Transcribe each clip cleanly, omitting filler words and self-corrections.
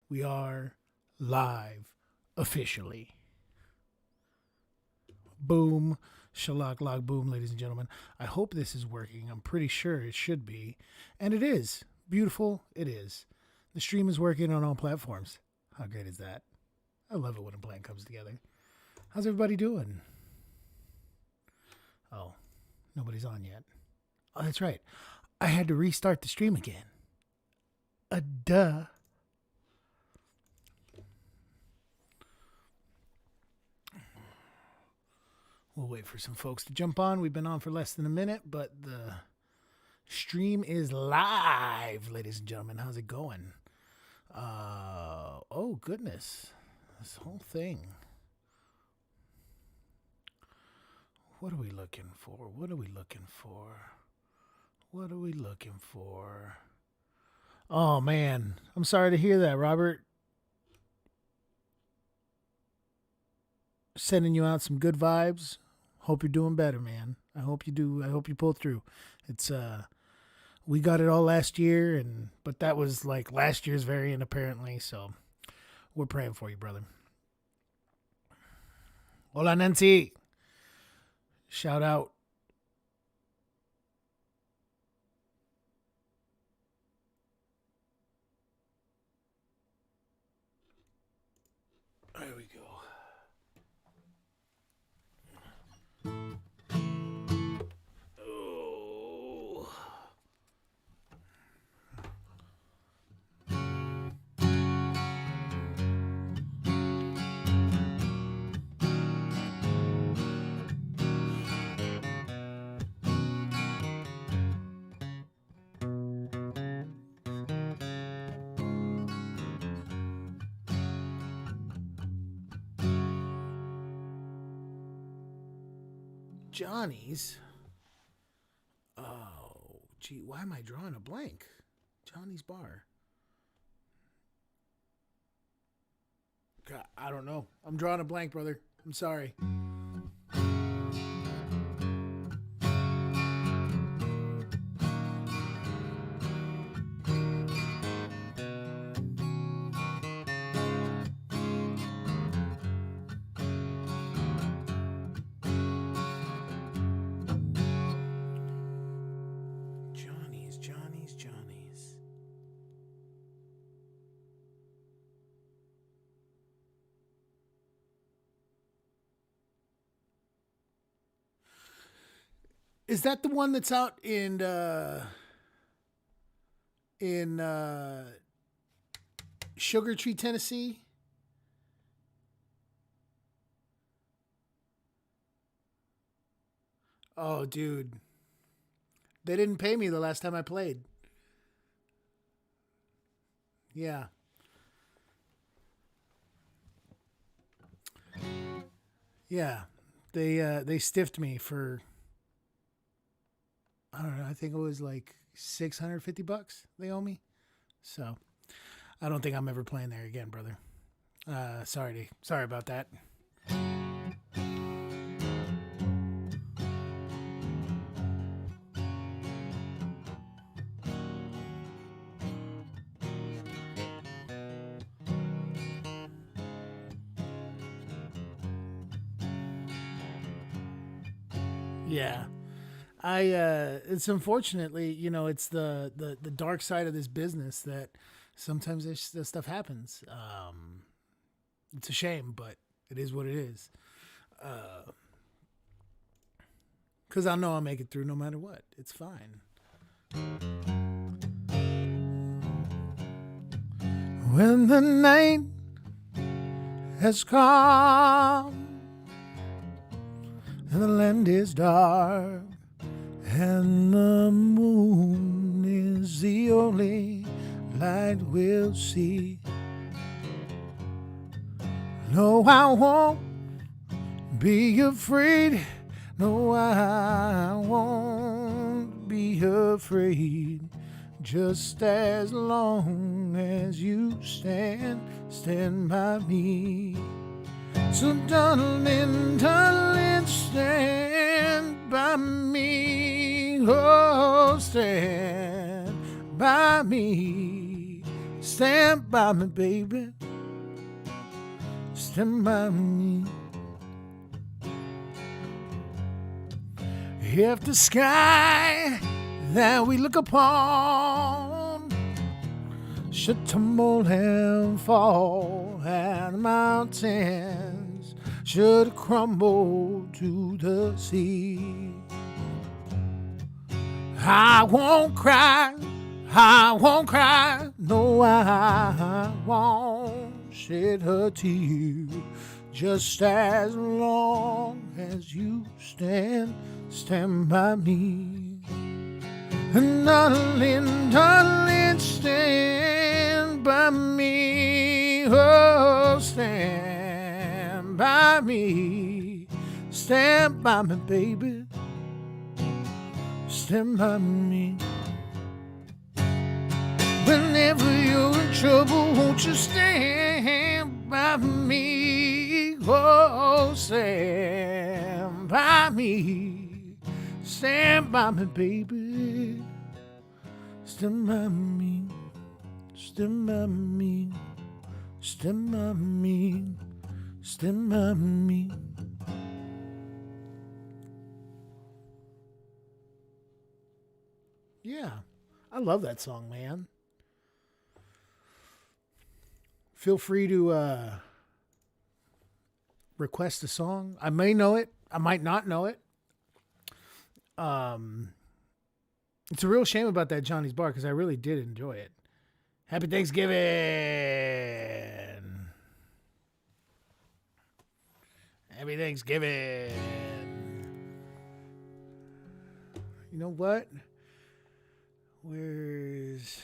We are live officially. Boom. Shalak log boom, ladies and gentlemen. I hope this is working. I'm pretty sure it should be. And it is. Beautiful. It is. The stream is working on all platforms. How great is that? I love it when a plan comes together. How's everybody doing? Oh, nobody's on yet. Oh, that's right. I had to restart the stream again. Duh. We'll wait for some folks to jump on. We've been on for less than a minute, but the stream is live, ladies and gentlemen. How's it going? Oh, goodness. This whole thing. What are we looking for? What are we looking for? What are we looking for? Oh, man. I'm sorry to hear that, Robert. Sending you out some good vibes. Hope you're doing better, man. I hope you do. I hope you pull through. It's we got it all last year, but that was like last year's variant apparently. So we're praying for you, brother. Hola, Nancy. Shout out. There we go. Johnny's. Oh, gee, why am I drawing a blank? Johnny's Bar. God, I don't know. I'm drawing a blank, brother. I'm sorry. Johnny's. Is that the one that's out in Sugar Tree, Tennessee? Oh, dude. They didn't pay me the last time I played. Yeah. Yeah. They stiffed me for, I don't know, I think it was like $650 they owe me. So I don't think I'm ever playing there again, brother. Sorry about that. Yeah. It's unfortunately, it's the dark side of this business that sometimes this stuff happens. It's a shame, but it is what it is. Cause I know I'll make it through no matter what. It's fine. When the night has come and the land is dark and the moon is the only light we'll see. No, I won't be afraid. No, I won't be afraid. Just as long as you stand by me. So darling, stand by me. Oh, stand by me. stand by me, baby. Stand by me. If the sky that we look upon should tumble and fall, and the mountains should crumble to the sea, I won't cry, I won't cry, no, I won't shed a tear, just as long as you stand by me. And darling, darling, stand by me, oh, stand by me, baby, stand by me. Whenever you're in trouble, won't you stand by me, oh, stand by me, baby, stand by me, stand by me, stand by me, stand by me. Yeah, I love that song, man. Feel free to request a song. I may know it. I might not know it. It's a real shame about that Johnny's Bar because I really did enjoy it. Happy Thanksgiving. Happy Thanksgiving. You know what? Where's...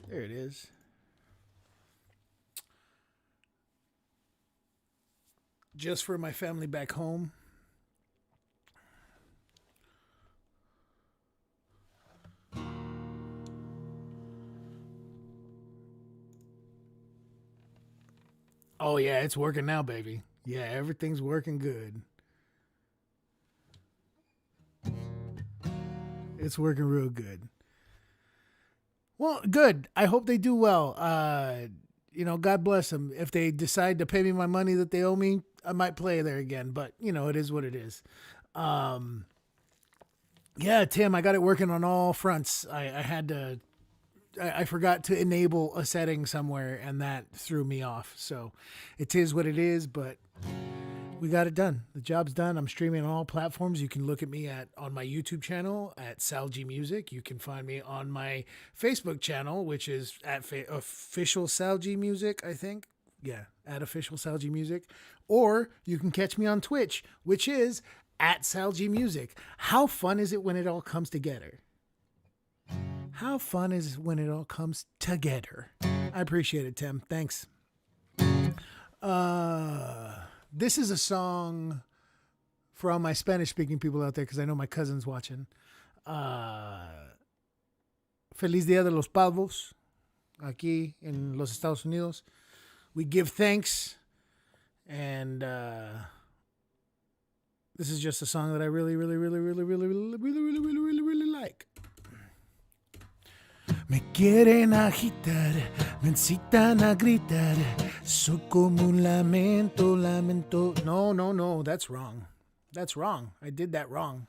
There it is. Just for my family back home. Oh yeah, it's working now, baby. Yeah, everything's working good. It's working real good. Well, good. I hope they do well. God bless them. If they decide to pay me my money that they owe me, I might play there again. But, it is what it is. Yeah, Tim, I got it working on all fronts. I forgot to enable a setting somewhere, and that threw me off. So it is what it is, but we got it done. The job's done. I'm streaming on all platforms. You can look at me on my YouTube channel at Sal G Music. You can find me on my Facebook channel, which is at Official Sal G Music, I think. Yeah, at Official Sal G Music. Or you can catch me on Twitch, which is at Sal G Music. How fun is it when it all comes together? How fun is it when it all comes together? I appreciate it, Tim. Thanks. This is a song for all my Spanish-speaking people out there, because I know my cousin's watching. Feliz Día de los Pavos, aquí en los Estados Unidos. We give thanks, and this is just a song that I really, really, really, really, really, really, really, really, really, really, really like. Me quieren agitar, me incitan a gritar. Soy como un lamento, lamento. No, that's wrong. That's wrong. I did that wrong.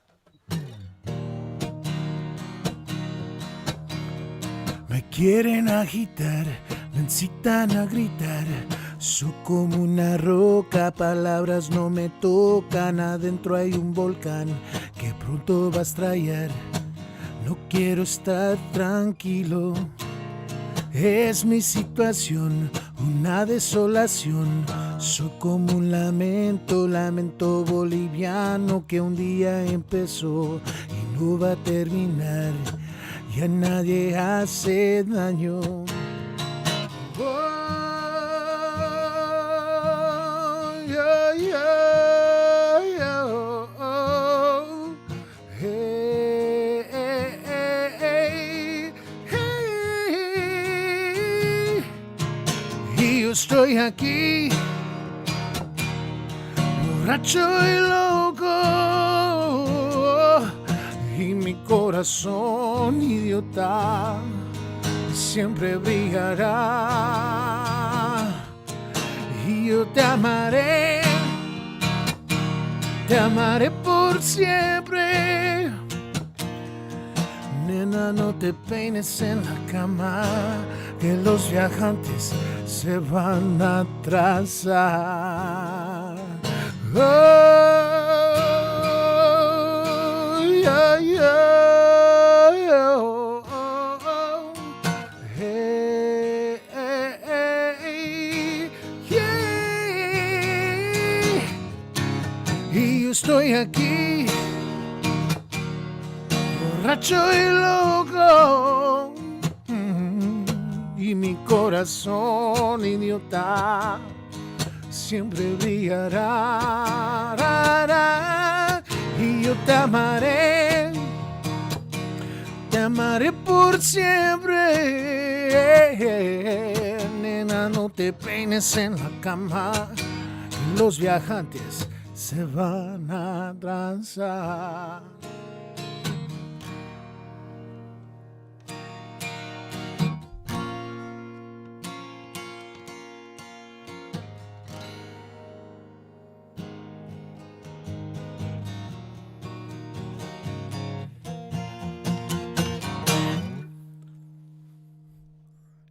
Me quieren agitar, me incitan a gritar. Soy como una roca, palabras no me tocan. Adentro hay un volcán que pronto va a estallar. No quiero estar tranquilo, es mi situación, una desolación. Soy como un lamento, lamento boliviano que un día empezó y no va a terminar. Y a nadie hace daño. Oh, yeah, yeah. Estoy estoy aquí, borracho y loco, y mi corazón idiota siempre brillará. Y yo te amaré por siempre. Nena, no te peines en la cama, que los viajantes se van a atrasar. Oh, yeah, yeah, oh, oh, oh. Hey, hey, hey, yeah. Y yo estoy aquí, borracho y loco, y mi corazón idiota siempre brillará. Y yo te amaré por siempre. Nena, no te peines en la cama, los viajantes se van a atrasar.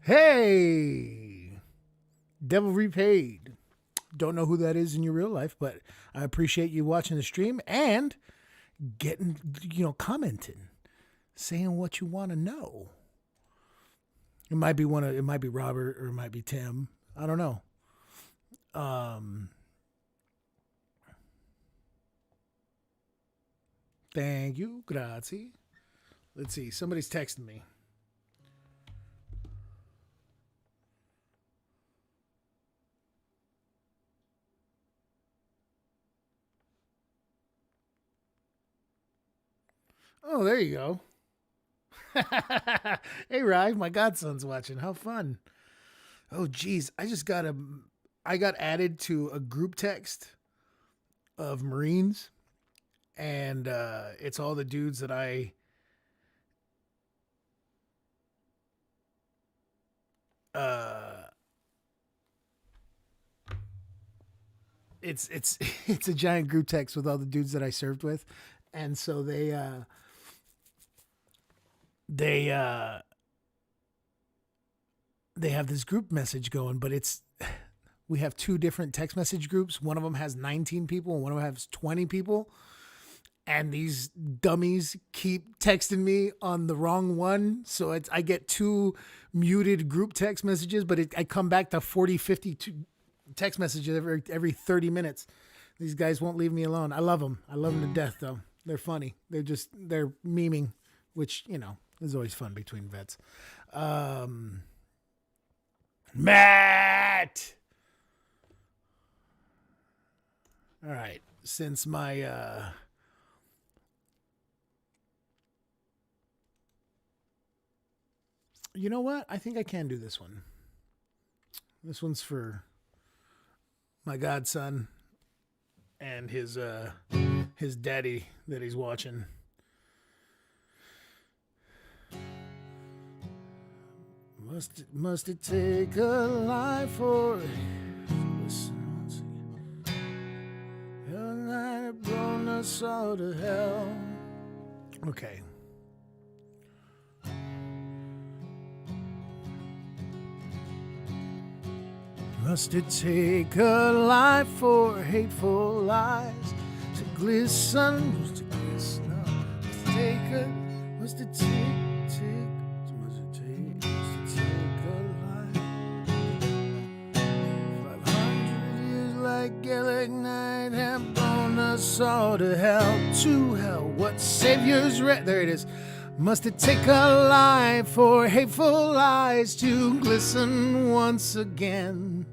Hey, Devil Repaid. Don't know who that is in your real life, but I appreciate you watching the stream and getting, commenting, saying what you want to know. It might be it might be Robert, or it might be Tim. I don't know. Thank you, grazie. Let's see. Somebody's texting me. Oh, there you go. Hey, Rye, my godson's watching. How fun. Oh, geez. I got added to a group text of Marines, and it's all the dudes that it's a giant group text with all the dudes that I served with. And so they have this group message going, but we have two different text message groups. One of them has 19 people and one of them has 20 people. And these dummies keep texting me on the wrong one. So I get two muted group text messages, but I come back to 40, 50 text messages every 30 minutes. These guys won't leave me alone. I love them. I love them to death, though. They're funny. They're memeing, which, is always fun between vets. Matt! All right. Since my... You know what? I think I can do this one. This one's for my godson and his daddy that he's watching. Must it take a life for hell night blown us all to hell? Okay. Must it take a life for hateful lies to glisten? Must it take a life? A life? 500 years like Gaelic night have blown us all to hell. To hell, what savior's there it is. Must it take a life for hateful lies to glisten once again?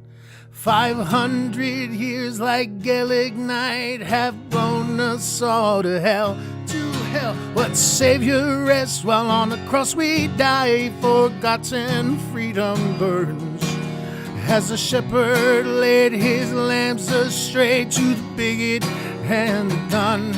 500 years like Gaelic night have blown us all to hell. To hell, what savior rests while on the cross we die? Forgotten freedom burns As the shepherd led his lambs astray to the bigot and the gun.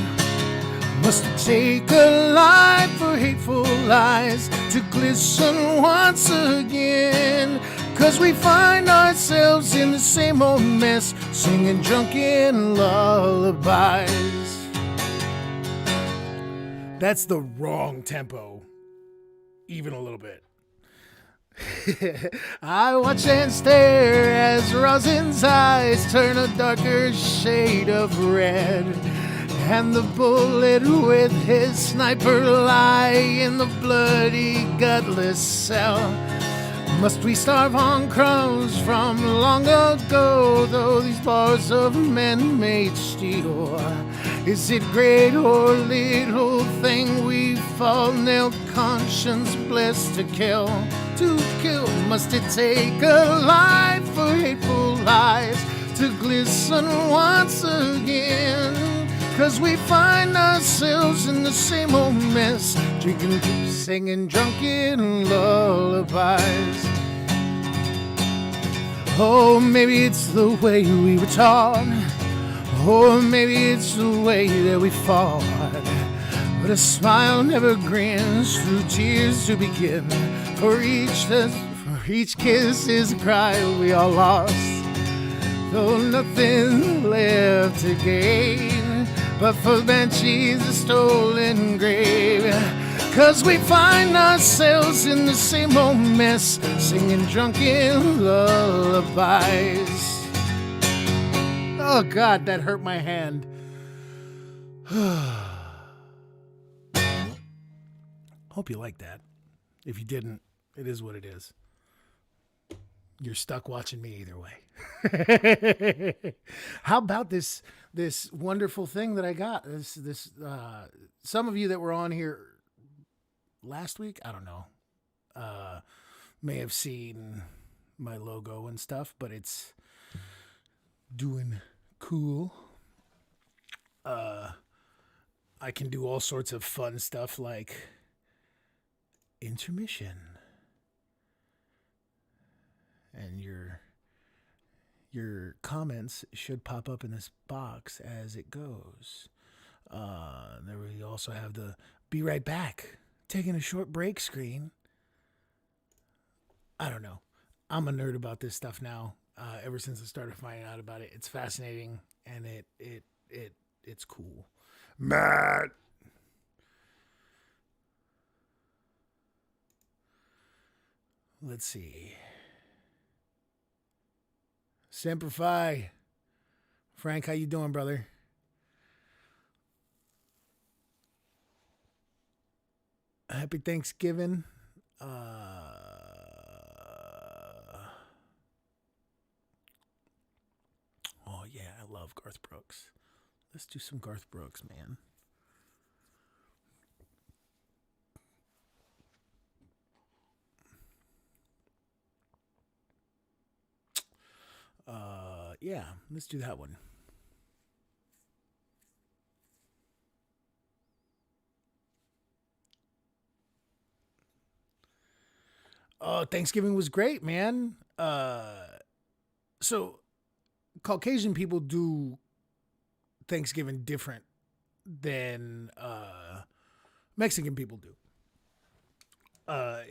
Must it take a life for hateful lies to glisten once again? 'Cause we find ourselves in the same old mess, singing drunken lullabies. That's the wrong tempo, even a little bit. I watch and stare as Rosin's eyes turn a darker shade of red, and the bullet with his sniper lie in the bloody, gutless cell. Must we starve on crumbs from long ago, though these bars of men-made steel? Is it great or little thing we fall, nailed conscience blessed to kill? To kill, must it take a life for hateful lies to glisten once again? 'Cause we find ourselves in the same old mess, drinking, singing drunken lullabies. Oh, maybe it's the way we were taught, or maybe it's the way that we fought. But a smile never grins through tears to begin. For each kiss is a cry we all lost, though nothing left to gain but for banshees a stolen grave. 'Cause we find ourselves in the same old mess, singing drunken lullabies. Oh God, that hurt my hand. Hope you like that. If you didn't, it is what it is. You're stuck watching me either way. How about this wonderful thing that I got? Some of you that were on here last week, I don't know, may have seen my logo and stuff, but it's doing cool. I can do all sorts of fun stuff like intermission. And your comments should pop up in this box as it goes. There we also have the be right back, taking a short break screen. I don't know. I'm a nerd about this stuff now. Ever since I started finding out about it, it's fascinating and it's cool. Matt. Let's see. Semper Fi. Frank, how you doing, brother? Happy Thanksgiving. Oh yeah, I love Garth Brooks. Let's do some Garth Brooks, man. Yeah, let's do that one. Thanksgiving was great, man. So Caucasian people do Thanksgiving different than Mexican people do.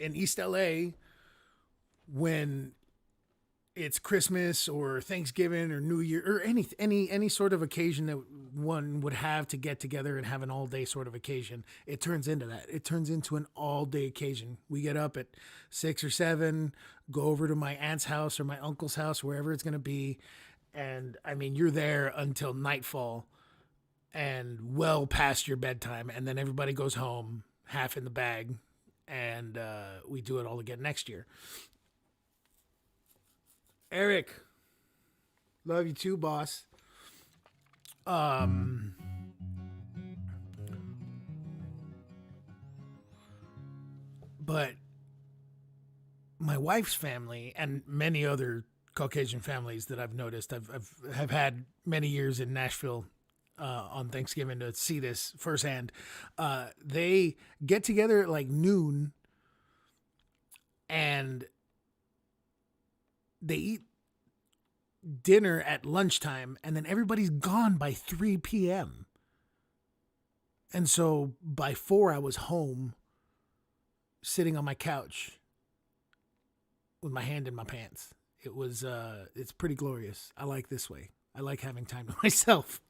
In East LA, when it's Christmas or Thanksgiving or New Year or any sort of occasion that one would have to get together and have an all day sort of occasion, it turns into that. It turns into an all day occasion. We get up at 6 or 7, go over to my aunt's house or my uncle's house, wherever it's going to be. And I mean, you're there until nightfall and well past your bedtime. And then everybody goes home, half in the bag. And we do it all again next year. Eric, love you too, boss. But my wife's family and many other Caucasian families that I've noticed, I've had many years in Nashville on Thanksgiving to see this firsthand. They get together at like noon and they eat dinner at lunchtime, and then everybody's gone by 3 p.m. And so by 4, I was home, sitting on my couch with my hand in my pants. It's pretty glorious. I like this way. I like having time to myself.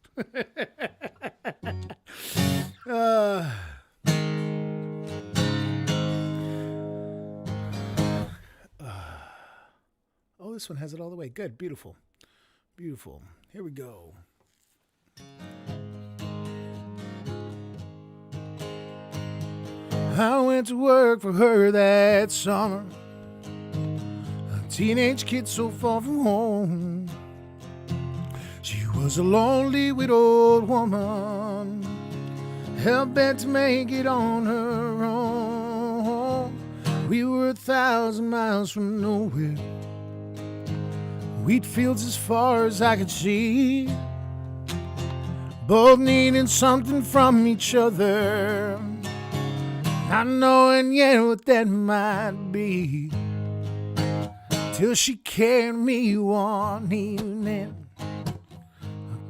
Oh, this one has it all the way. Good. Beautiful. Beautiful. Here we go. I went to work for her that summer. A teenage kid so far from home. She was a lonely widowed woman, hell-bent to make it on her own. We were 1,000 miles from nowhere, wheat fields as far as I could see, both needing something from each other, not knowing yet what that might be, till she carried me one evening, a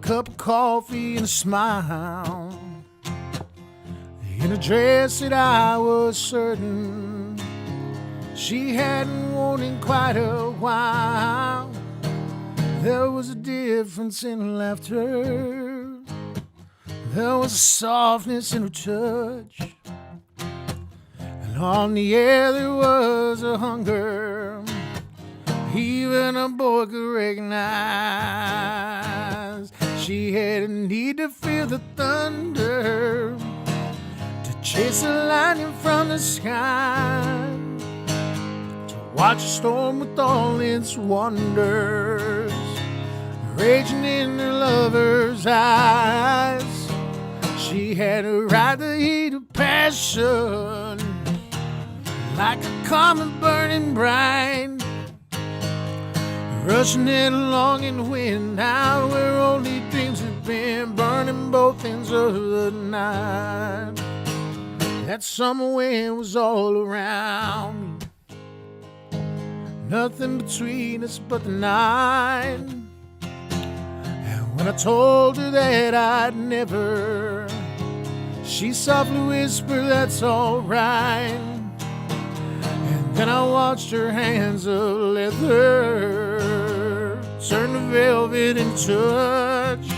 cup of coffee and a smile, in a dress that I was certain she hadn't worn in quite a while. There was a difference in her laughter, there was a softness in her touch, and on the air there was a hunger even a boy could recognize. She had a need to feel the thunder, to chase the lightning from the sky, to watch a storm with all its wonders raging in her lover's eyes. She had to ride the heat of passion like a comet burning bright, rushing it along in the wind out where only dreams have been, burning both ends of the night. That summer wind was all around me, nothing between us but the night. And when I told her that I'd never, she softly whispered, "That's all right." And then I watched her hands of leather turn to velvet and touch.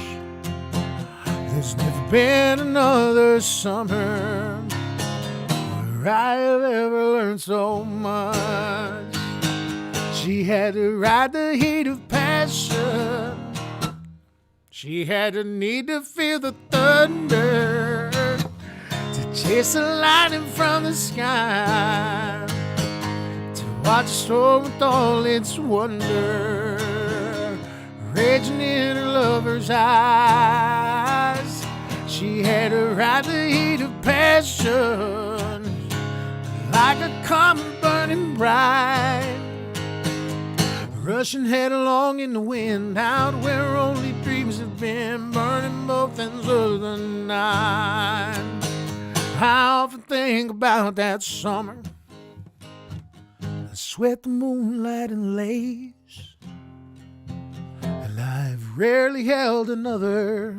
There's never been another summer where I have ever learned so much. She had to ride the heat of passion, she had a need to feel the thunder, to chase the lightning from the sky, to watch a storm with all its wonder raging in her lover's eyes. She had to ride the heat of passion like a comet burning bright, rushing headlong in the wind out where only dreams have been, burning both ends of the night. I often think about that summer, I sweat the moonlight and lace, and I've rarely held another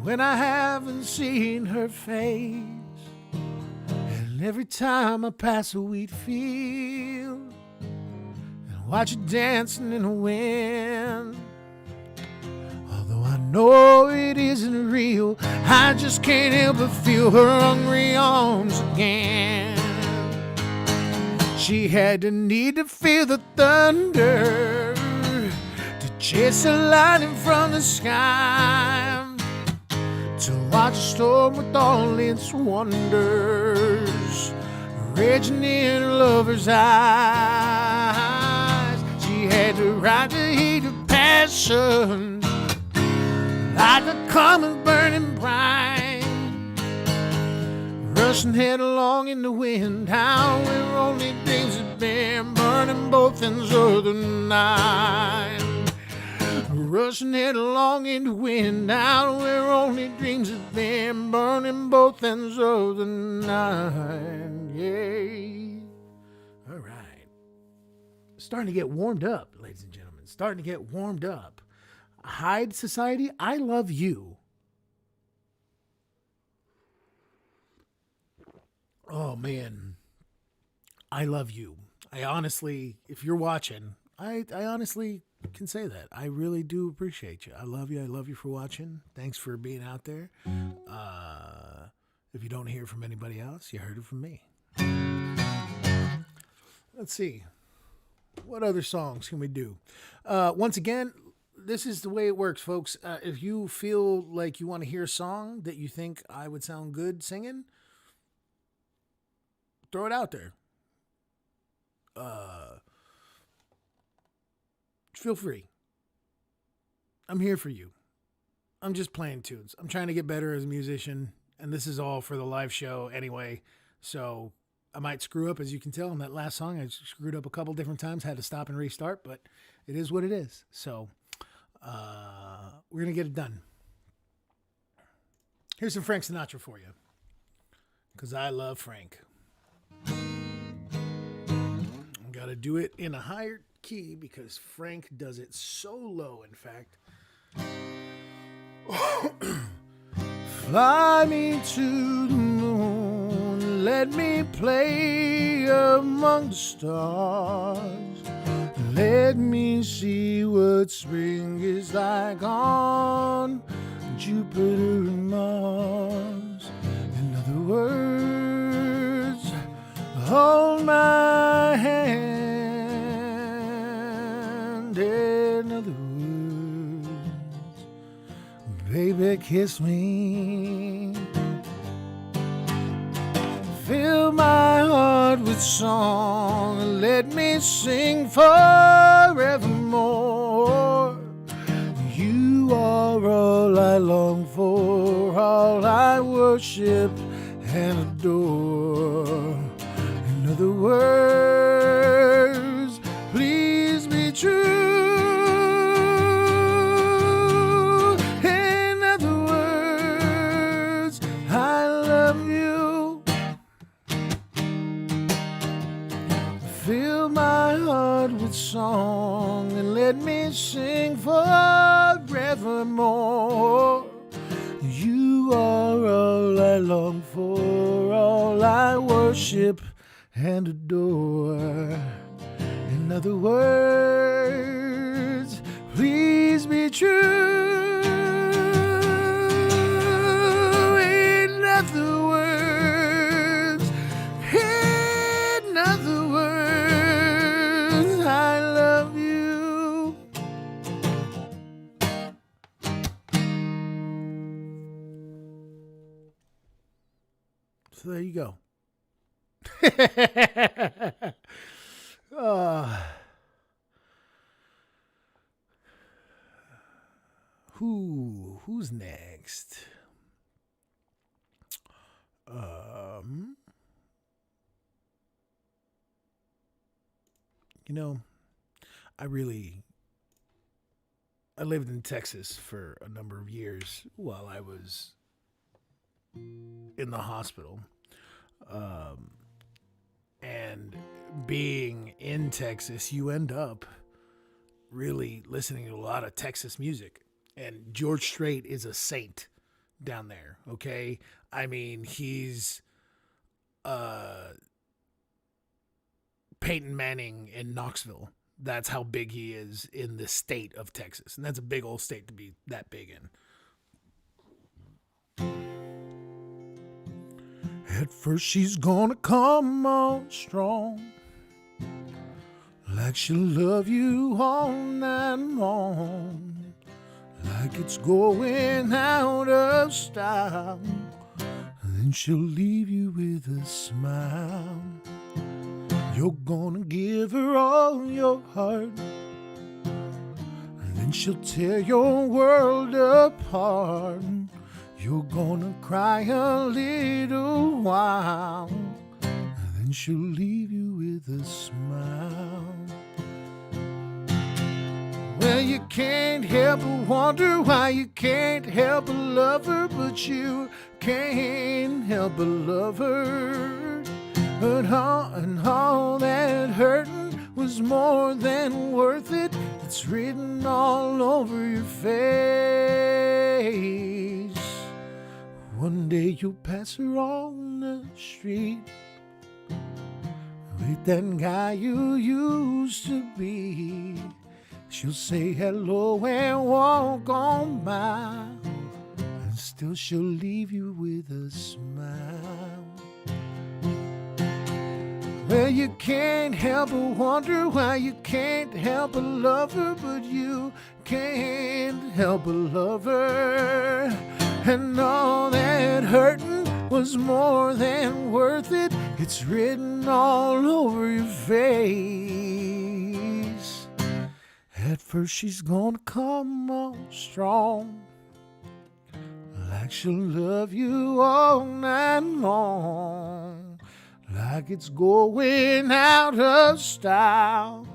when I haven't seen her face. And every time I pass a wheat field and watch it dancing in the wind, although I know it isn't real, I just can't help but feel her hungry arms again. She had the need to feel the thunder, to chase the lightning from the sky, to watch a storm with all its wonders raging in her lover's eyes. She had to ride the heat of passion like a comet burning bright, rushing headlong in the wind out where only dreams have been, burning both ends of the night. Rushing headlong in the wind out where only dreams have been, burning both ends of the night. Yeah. All right. Starting to get warmed up, ladies and gentlemen. starting to get warmed up. Hyde Society, I love you. Oh, man. I love you. I honestly, if you're watching, I honestly can say that. I really do appreciate you. I love you. I love you for watching. Thanks for being out there. If you don't hear from anybody else, you heard it from me. Let's see. What other songs can we do? Once again, this is the way it works, folks. If you feel like you want to hear a song that you think I would sound good singing, throw it out there. Feel free. I'm here for you. I'm just playing tunes. I'm trying to get better as a musician, and this is all for the live show anyway. So I might screw up, as you can tell. On that last song, I screwed up a couple different times, had to stop and restart, but it is what it is. So we're going to get it done. Here's some Frank Sinatra for you, because I love Frank. Got to do it in a higher key because Frank does it so low, in fact. Fly me to the moon, let me play among the stars. Let me see what spring is like on Jupiter and Mars. In other words, hold my hand. In other words, baby, kiss me. Fill my heart with song and let me sing forevermore. You are all I long for, all I worship and adore. In other words, please be true. In other words, I love you. Fill my heart with song and let me sing forevermore. You are all I long for, all I worship and adore. In other words, please be true. In other words, I love you. So there you go. Who's next? You know, I lived in Texas for a number of years while I was in the hospital. And being in Texas, you end up really listening to a lot of Texas music. And George Strait is a saint down there, okay? I mean, he's Peyton Manning in Knoxville. That's how big he is in the state of Texas. And that's a big old state to be that big in. At first she's gonna come on strong, like she'll love you all night long, like it's going out of style. And then she'll leave you with a smile. You're gonna give her all your heart, and then she'll tear your world apart. You're gonna cry a little while, and then she'll leave you with a smile. Well, you can't help but wonder why you can't help but love her, but you can't help but love her. But all that hurting was more than worth it. It's written all over your face. One day you'll pass her on the street with that guy you used to be. She'll say hello and walk on by, and still she'll leave you with a smile. Well, you can't help but wonder why you can't help but love her, but you can't help but love her. And all that hurting was more than worth it. It's written all over your face. At first she's gonna come on strong, like she'll love you all night long, like it's going out of style,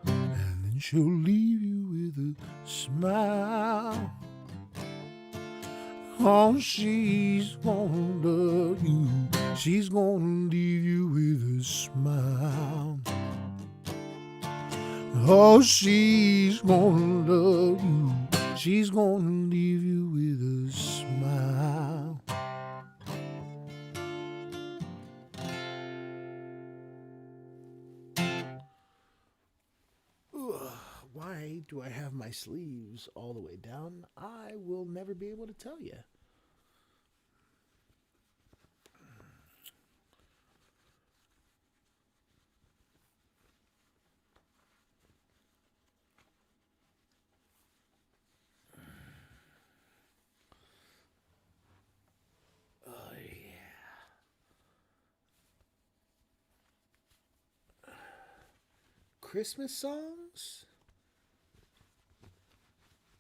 and then she'll leave you with a smile. Oh, she's gonna love you, she's gonna leave you with a smile. Oh, she's gonna love you, she's gonna leave you with a smile. Why do I have my sleeves all the way down? I will never be able to tell you. Oh, yeah. Christmas songs?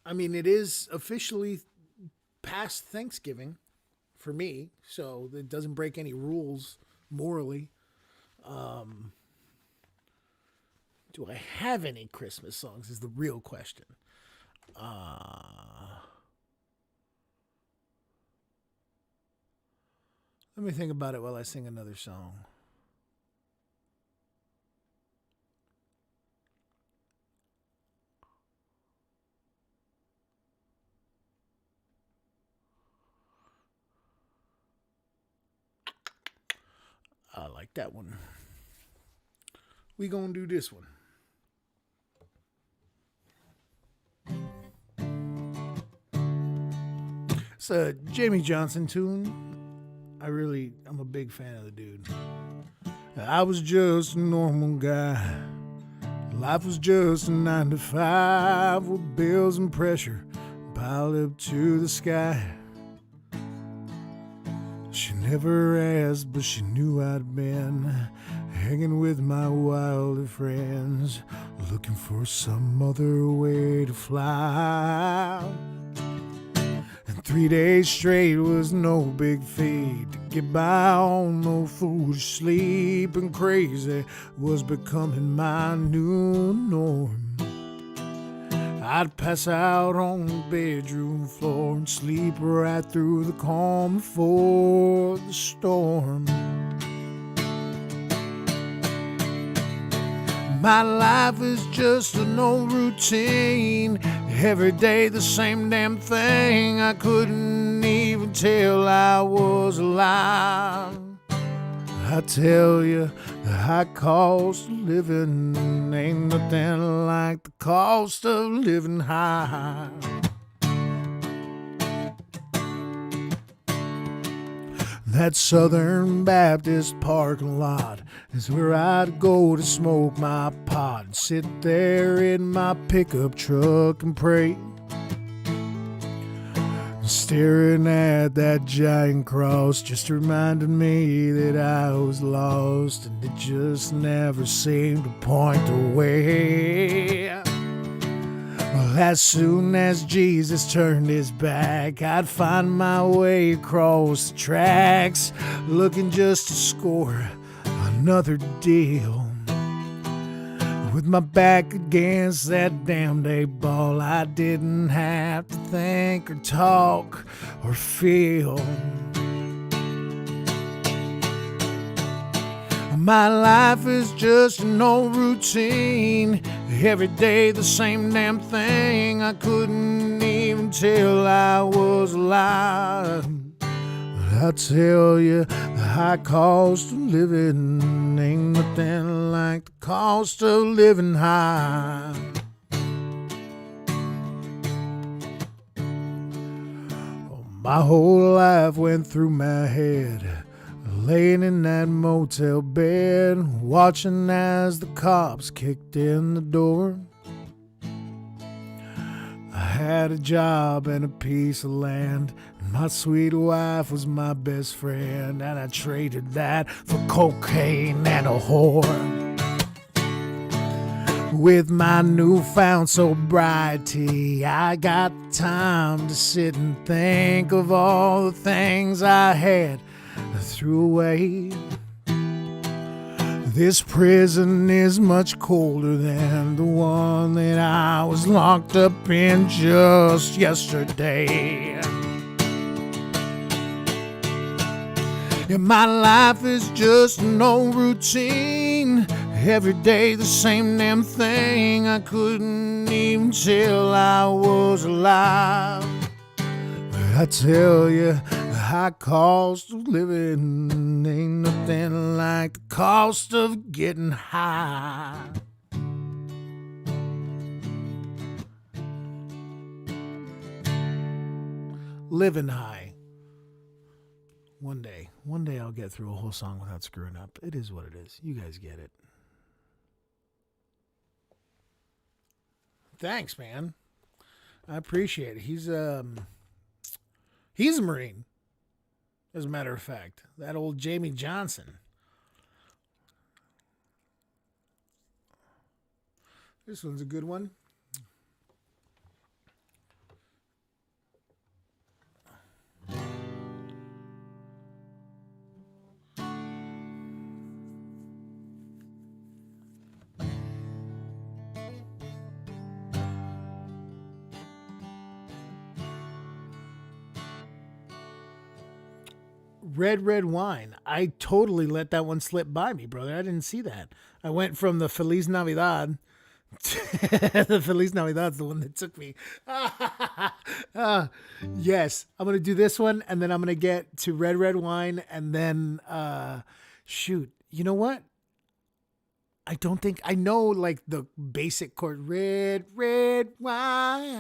I mean, it is officially past Thanksgiving for me, so it doesn't break any rules morally. Do I have any Christmas songs is the real question. Let me think about it while I sing another song. I like that one. We gonna do this one. It's a Jamie Johnson tune. I'm a big fan of the dude. I was just a normal guy. Life was just a 9 to 5 with bills and pressure piled up to the sky. She never asked, but she knew I'd been hanging with my wilder friends, looking for some other way to fly. And 3 days straight was no big feat to get by on no foolish sleep, and crazy was becoming my new norm. I'd pass out on the bedroom floor and sleep right through the calm before the storm. My life is just an old routine. Every day the same damn thing. I couldn't even tell I was alive. I tell you, the high cost of living ain't nothing like the cost of living high. That Southern Baptist parking lot is where I'd go to smoke my pot and sit there in my pickup truck and pray, staring at that giant cross just reminded me that I was lost, and it just never seemed to point the way. Well, as soon as Jesus turned his back, I'd find my way across the tracks, looking just to score another deal. With my back against that damn day ball, I didn't have to think or talk or My life is just an old routine. Every day the same damn thing. I couldn't even tell I was alive. I tell you, the high cost of living ain't nothing like the cost of living high. My whole life went through my head, laying in that motel bed, watching as the cops kicked in the door. I had a job and a piece of land, and my sweet wife was my best friend, and I traded that for cocaine and a whore. With my newfound sobriety, I got time to sit and think of all the things I had threw away. This prison is much colder than the one that I was locked up in just yesterday. Yeah, my life is just an old routine. Every day the same damn thing. I couldn't even tell I was alive. I tell you, the high cost of living ain't nothing like the cost of getting high. Living high. One day I'll get through a whole song without screwing up. It is what it is. You guys get it. Thanks, man. I appreciate it. He's a Marine, as a matter of fact. That old Jamie Johnson. This one's a good one. Red Wine. I totally let that one slip by me, brother. I didn't see that. I went from the Feliz Navidad. The Feliz Navidad's the one that took me. Yes, I'm going to do this one, and then I'm going to get to Red Wine, and then, shoot. You know what? I don't think I know, like, the basic chord. Red wine.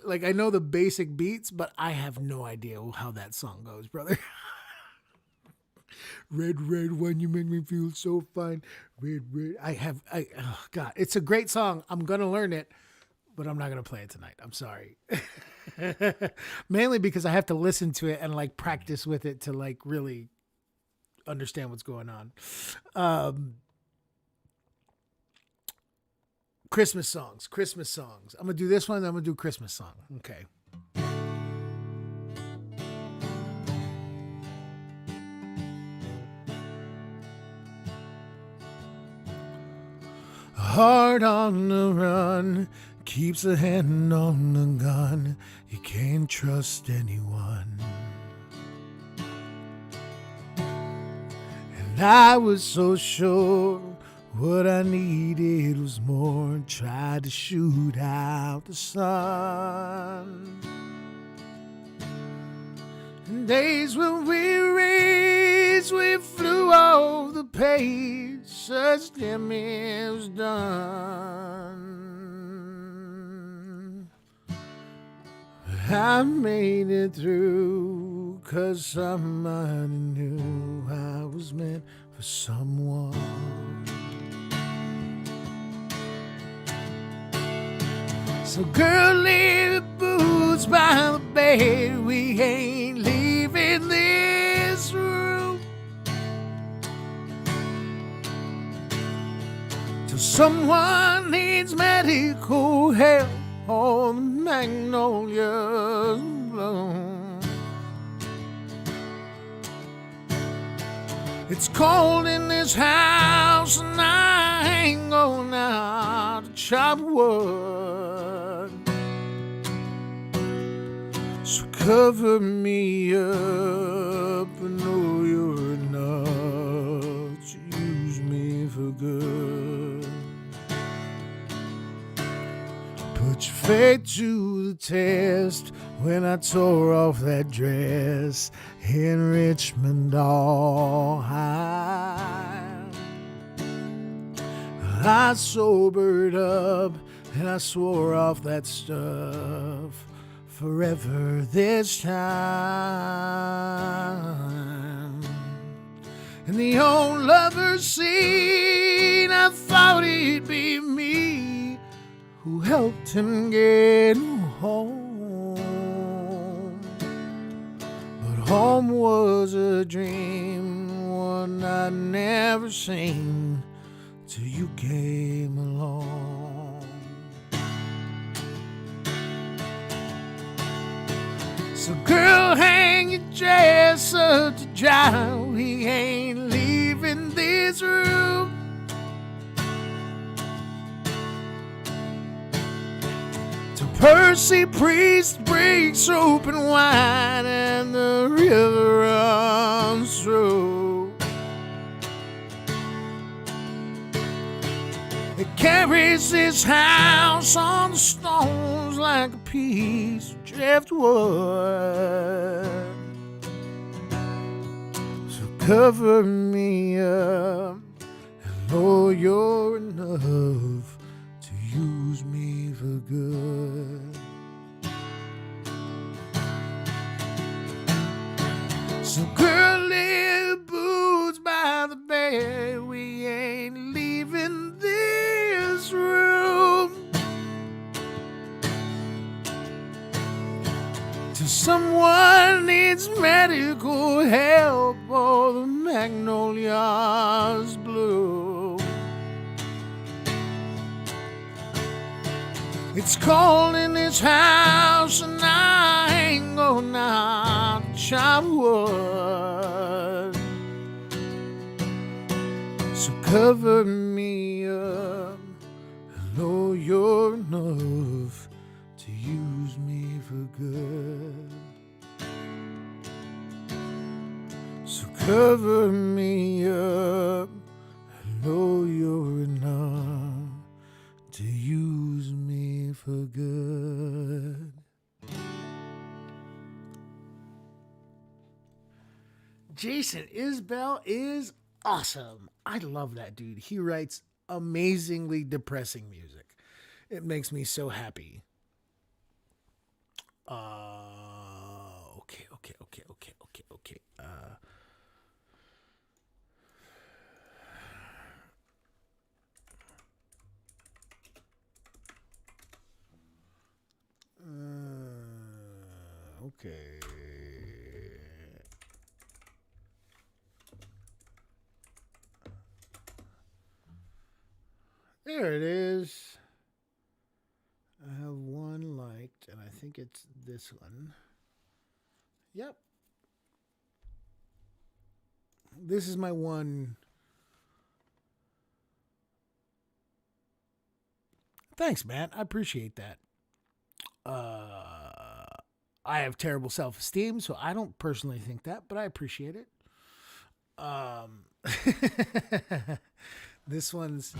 Like, I know the basic beats, but I have no idea how that song goes, brother. Red wine, you make me feel so fine. Red. Oh God, it's a great song. I'm going to learn it, but I'm not going to play it tonight. I'm sorry. Mainly because I have to listen to it and, like, practice with it to, like, really understand what's going on. Christmas songs. I'm going to do this one, then I'm going to do Christmas song. Okay. Heart on the run, keeps a hand on the gun. You can't trust anyone. And I was so sure what I needed was more. Tried to shoot out the sun. And days when we raced, we flew off the page. Such damage done. I made it through, 'cause somebody knew I was meant for someone. So girl, leave the boots by the bed. We ain't leaving this room till someone needs medical help on the magnolias bloom. It's cold in this house and I ain't going out to chop wood. So cover me up, I know you're enough to use me for good. Put your faith to the test when I tore off that dress in Richmond all high. I sobered up and I swore off that stuff forever this time. In the old lover's scene, I thought he'd be me who helped him get home. But home was a dream, one I'd never seen till you came along. So girl, hang your dress up to dry. We ain't leaving this room. Till Percy Priest breaks open wide and the river runs through. It carries this house on the stones like a piece of driftwood. So cover me up, and know you're enough to use me for good. So girl, leave boots by the bed, we ain't leaving this room till someone needs medical help or the magnolias bloom. It's cold in this house and I ain't gonna chop wood. So cover me up, I know you're enough to use me for good. So cover me up, I know you're enough to use me for good. Jason Isbell is awesome. I love that dude. He writes amazingly depressing music. It makes me so happy. Okay. Okay. There it is. I have one liked, and I think it's this one. Yep. This is my one. Thanks, man. I appreciate that. I have terrible self-esteem, so I don't personally think that, but I appreciate it. This one's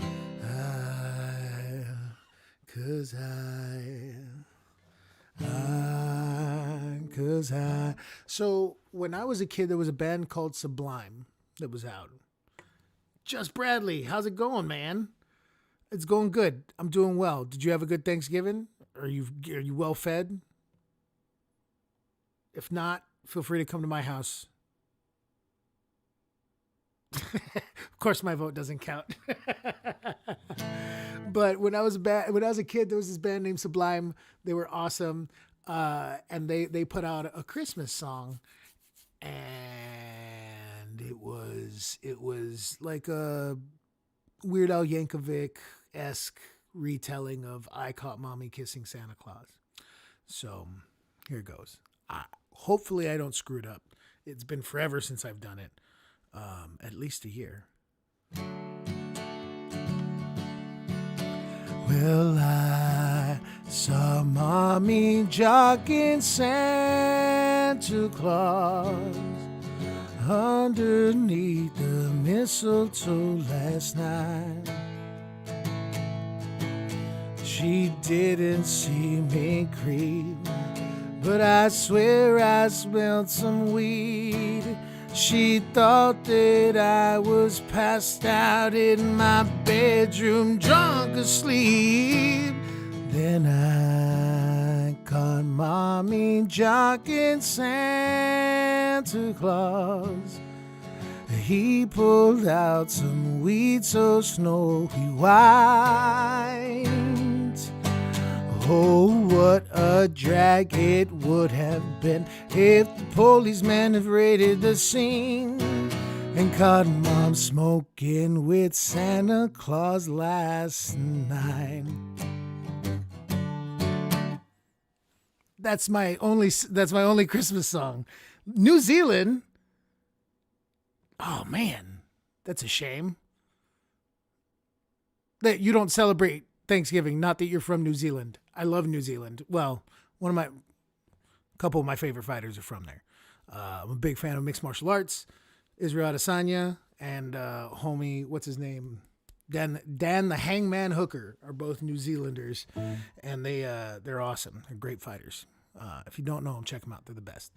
cause I. So when I was a kid, there was a band called Sublime that was out. Just Bradley, how's it going, man? It's going good. I'm doing well. Did you have a good Thanksgiving? Are you well fed? If not, feel free to come to my house. Of course, my vote doesn't count. But when I was a kid, there was this band named Sublime. They were awesome, and they put out a Christmas song, and it was like a Weird Al Yankovic-esque retelling of "I Caught Mommy Kissing Santa Claus." So here goes. Hopefully, I don't screw it up. It's been forever since I've done it. At least a year. Well, I Saw mommy jogging Santa Claus underneath the mistletoe last night. She didn't see me creep, but I swear I smelled some weed. She thought that I was passed out in my bedroom, drunk asleep. Then I caught mommy jogging Santa Claus. He pulled out some weed so snowy white. Oh, what a drag it would have been if the policemen had raided the scene and caught Mom smoking with Santa Claus last night. That's my only Christmas song. New Zealand. Oh man, that's a shame that you don't celebrate Thanksgiving. Not that you're from New Zealand. I love New Zealand. Well, couple of my favorite fighters are from there. I'm a big fan of mixed martial arts. Israel Adesanya and homie, what's his name? Dan the Hangman Hooker are both New Zealanders, and they're awesome. They're great fighters. If you don't know them, check them out. They're the best.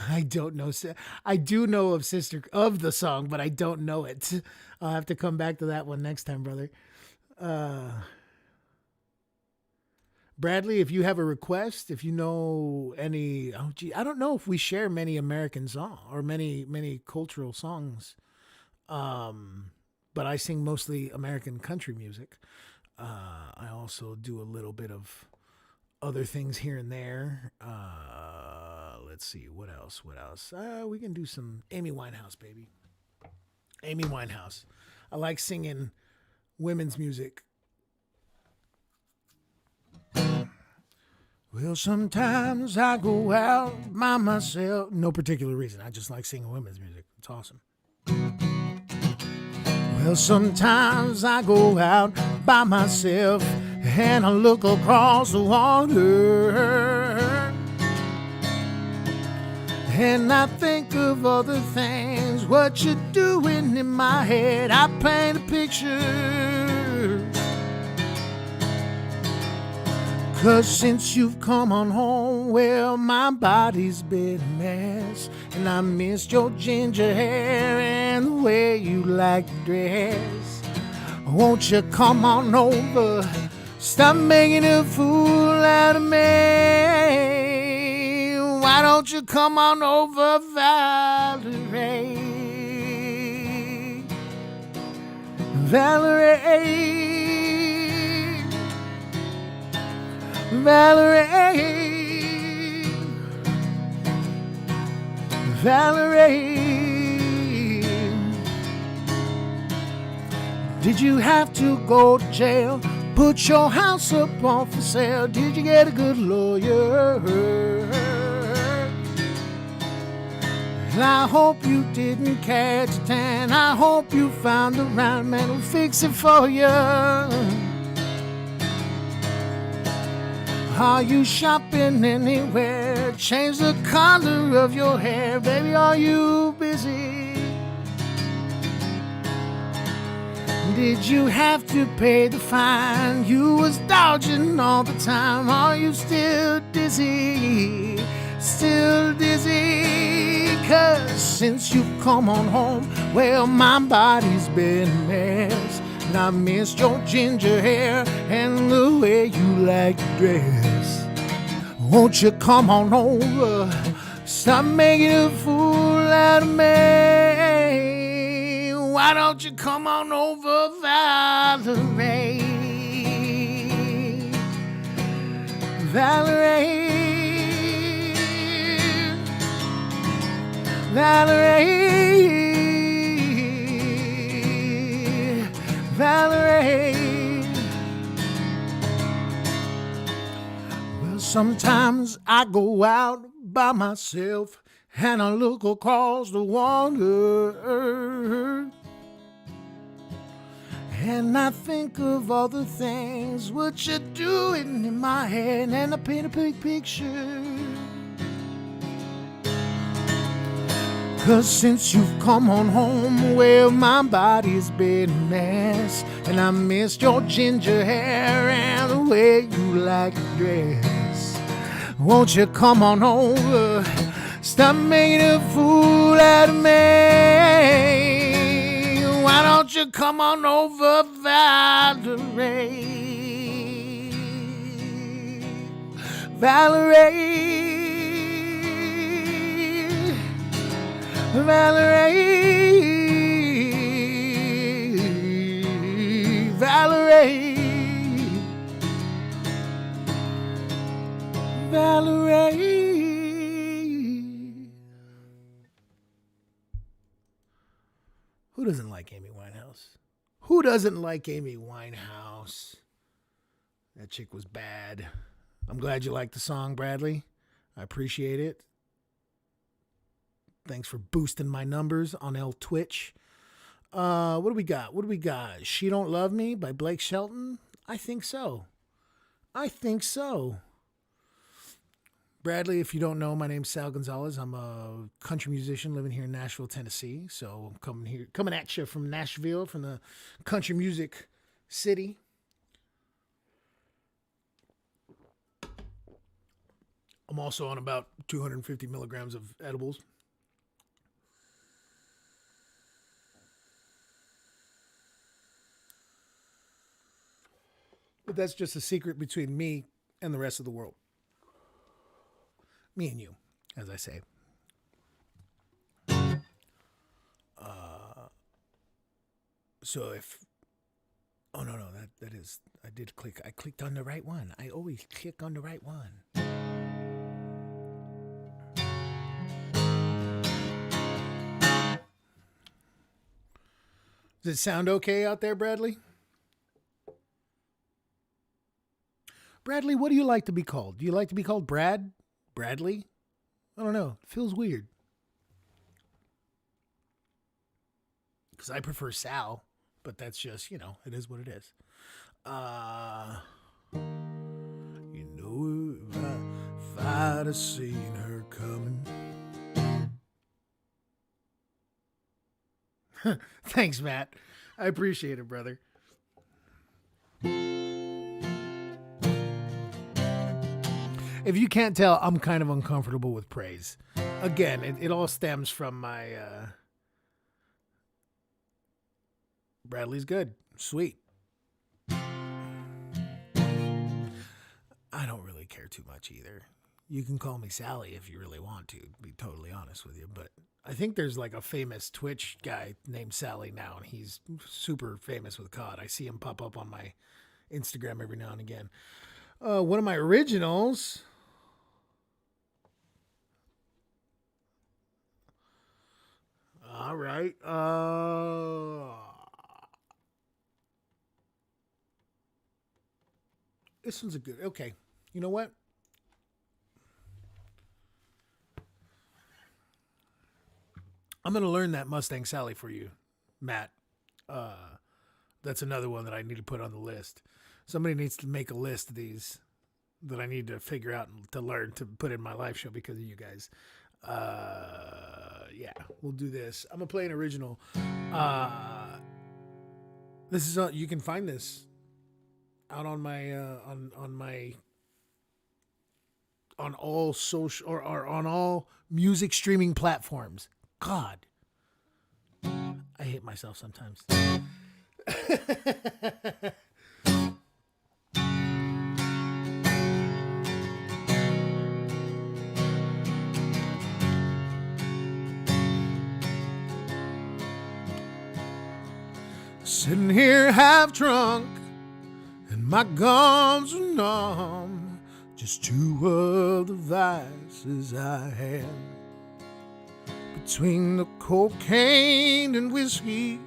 I don't know. I do know of the song, but I don't know it. I'll have to come back to that one next time, brother. Bradley, if you have a request, if you know any, I don't know if we share many American songs or many cultural songs. But I sing mostly American country music. I also do a little bit of other things here and there. Let's see, what else? We can do some Amy Winehouse, baby. Amy Winehouse. I like singing women's music. Well, sometimes I go out by myself. No particular reason. I just like singing women's music. It's awesome. Well, sometimes I go out by myself and I look across the water. And I think of other things, what you're doing in my head. I paint a picture. 'Cause since you've come on home, well, my body's been a mess. And I missed your ginger hair and the way you like to dress. Won't you come on over, stop making a fool out of me. Why don't you come on over, Valerie? Valerie, Valerie, Valerie. Did you have to go to jail? Put your house up on for sale? Did you get a good lawyer? I hope you didn't catch a tan. I hope you found the right man who'll fix it for you. Are you shopping anywhere? Change the color of your hair. Baby, are you busy? Did you have to pay the fine? You was dodging all the time. Are you still dizzy? Still dizzy? 'Cause since you've come on home, well, my body's been a mess. And I missed your ginger hair and the way you like to dress. Won't you come on over, stop making a fool out of me. Why don't you come on over, Valerie? Valerie, Valerie, Valerie. Well, sometimes I go out by myself and I look across the water, and I think of all the things what you're doing in my head, and I paint a big picture. 'Cause since you've come on home, well, my body's been a mess, and I missed your ginger hair and the way you like to dress. Won't you come on over, stop making a fool out of me? Why don't you come on over, Valerie? Valerie. Valerie, Valerie, Valerie. Who doesn't like Amy Winehouse? Who doesn't like Amy Winehouse? That chick was bad. I'm glad you liked the song, Bradley. I appreciate it. Thanks for boosting my numbers on Twitch. What do we got? She Don't Love Me by Blake Shelton? I think so. Bradley, if you don't know, my name's Sal Gonzalez. I'm a country musician living here in Nashville, Tennessee. So I'm coming at you from Nashville, from the country music city. I'm also on about 250 milligrams of edibles. But that's just a secret between me and the rest of the world. Me and you, as I say. So if... Oh, no, that is... I clicked on the right one. I always click on the right one. Does it sound okay out there, Bradley? Bradley, what do you like to be called? Do you like to be called Brad? Bradley? I don't know. It feels weird. Because I prefer Sal, but that's just, it is what it is. If I'd have seen her coming. Thanks, Matt. I appreciate it, brother. If you can't tell, I'm kind of uncomfortable with praise. Again, it all stems from my... Bradley's good. Sweet. I don't really care too much either. You can call me Sally if you really want to be totally honest with you. But I think there's like a famous Twitch guy named Sally now, and he's super famous with COD. I see him pop up on my Instagram every now and again. One of my originals... All right. This one's a good... Okay. You know what? I'm going to learn that Mustang Sally for you, Matt. That's another one that I need to put on the list. Somebody needs to make a list of these that I need to figure out and to learn to put in my live show because of you guys. Yeah, we'll do this. I'm gonna play an original. This is you can find this out on my on all social or on all music streaming platforms. God, I hate myself sometimes. Sitting here half drunk and my gums are numb. Just two of the vices I had. Between the cocaine and whiskey,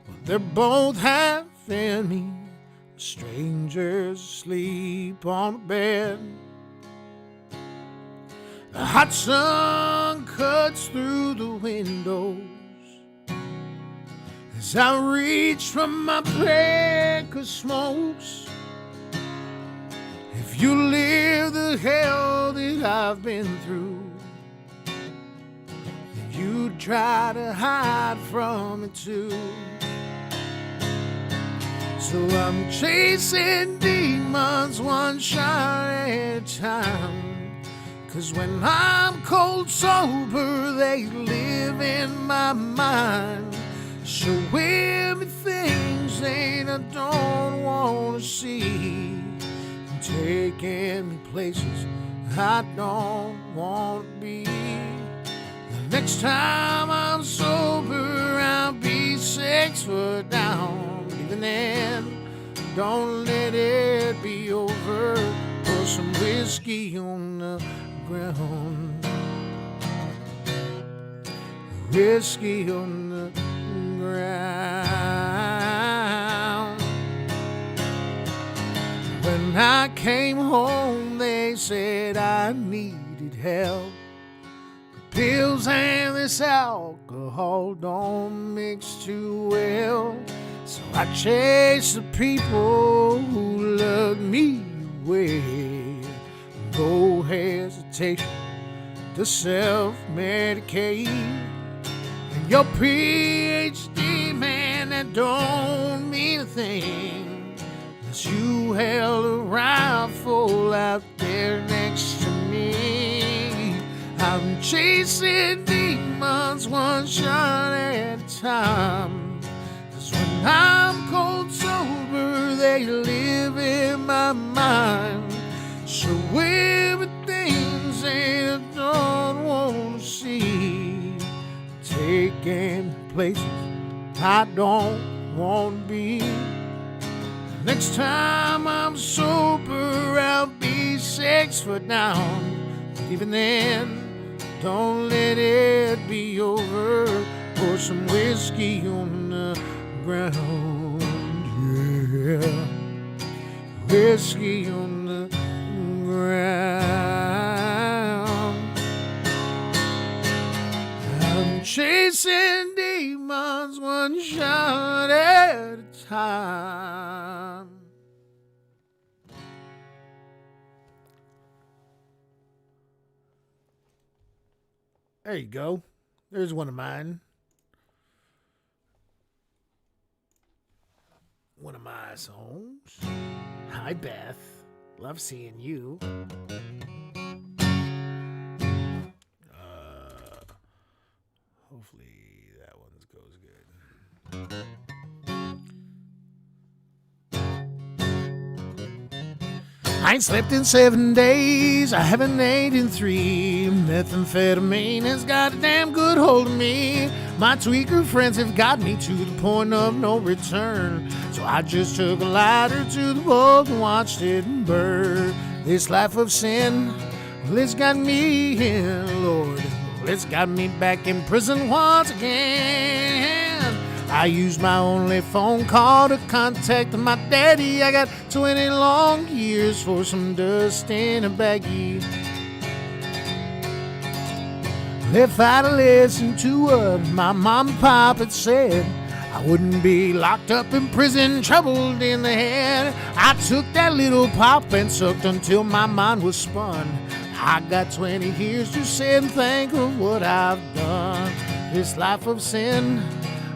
well, they're both half in me. Strangers sleep on the bed. The hot sun cuts through the windows as I reach for my pack of smokes. If you live the hell that I've been through, then you try to hide from it too. So I'm chasing demons one shot at a time. 'Cause when I'm cold sober, they live in my mind, showing me things that I don't want to see, taking me places I don't want to be. The next time I'm sober, I'll be 6 foot down. Even then, don't let it be over. Pour some whiskey on the ground. Whiskey on the ground. When I came home, they said I needed help. The pills and this alcohol don't mix too well. So I chased the people who loved me away. No hesitation to self-medicate. And your PhD, man, that don't mean a thing unless you held a rifle out there next to me. I'm chasing demons one shot at a time. 'Cause when I'm cold sober, they live in my mind, showing me things that I don't want to see, taking places I don't want to be. Next time I'm sober, I'll be 6 foot down. But even then, don't let it be over. Pour some whiskey on the ground, yeah. Whiskey on the ground. I'm chasing demons one shot at a time. There you go. There's one of mine. One of my songs. Hi, Beth. Love seeing you. Hopefully that one goes good. I ain't slept in 7 days. I haven't ate in 3. Methamphetamine has got a damn good hold of me. My tweaker friends have got me to the point of no return. So I just took a lighter to the bowl and watched it burn. This life of sin, well, it's got me in, Lord. Well, it's got me back in prison once again. I used my only phone call to contact my daddy. I got 20 long years for some dust in a baggie. If I'd listened to what my mom and pop had said, I wouldn't be locked up in prison, troubled in the head. I took that little pop and sucked until my mind was spun. I got 20 years to sit and think of what I've done. This life of sin,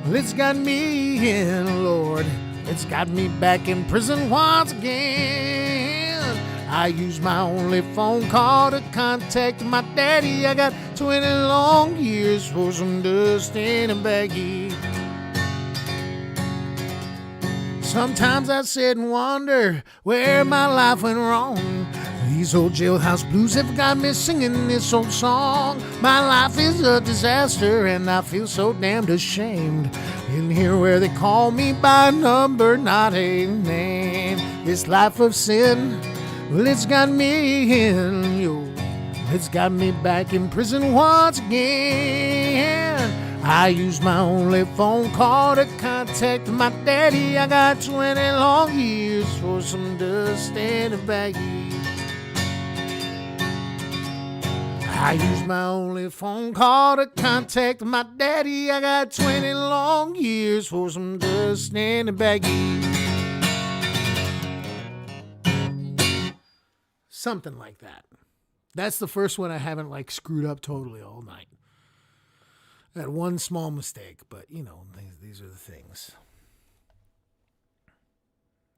well, it's got me in, Lord. It's got me back in prison once again. I used my only phone call to contact my daddy. I got 20 long years for some dust in a baggie. Sometimes I sit and wonder where my life went wrong. These old jailhouse blues have got me singing this old song. My life is a disaster and I feel so damned ashamed. In here where they call me by number, not a name. This life of sin, well, it's got me in, yo. It's got me back in prison once again. I used my only phone call to contact my daddy. I got 20 long years for some dust in a baggie. I use my only phone call to contact my daddy. I got 20 long years for some dust in a baggie. Something like that. That's the first one I haven't like screwed up totally all night. I had one small mistake, but you know, these are the things.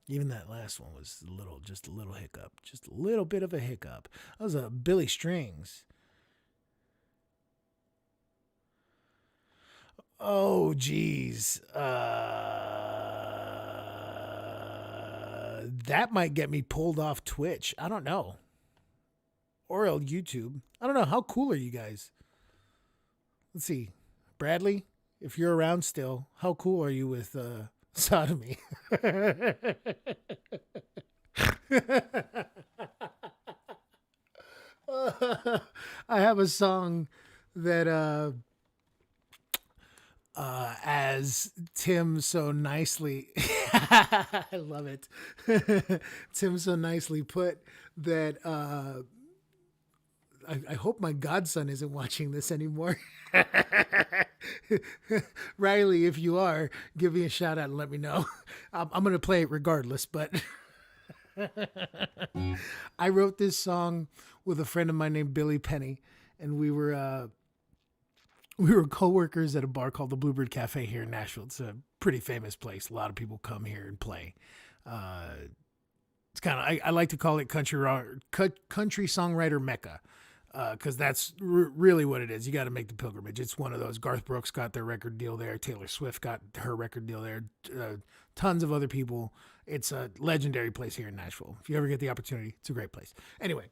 Even that last one was just a little hiccup. Just a little bit of a hiccup. That was a Billy Strings. Oh, geez. That might get me pulled off Twitch. I don't know. Or YouTube. I don't know. How cool are you guys? Let's see. Bradley, if you're around still, how cool are you with sodomy? I have a song that as Tim so nicely I love it. Tim so nicely put that I hope my godson isn't watching this anymore. Riley, if you are, give me a shout out and let me know. I'm going to play it regardless, but I wrote this song with a friend of mine named Billy Penny, and we were co-workers at a bar called the Bluebird Cafe here in Nashville. It's a pretty famous place. A lot of people come here and play. It's kind of, I like to call it country songwriter Mecca. Because that's really what it is. You got to make the pilgrimage. It's one of those. Garth Brooks got their record deal there. Taylor Swift got her record deal there. Tons of other people. It's a legendary place here in Nashville. If you ever get the opportunity, it's a great place. Anyway,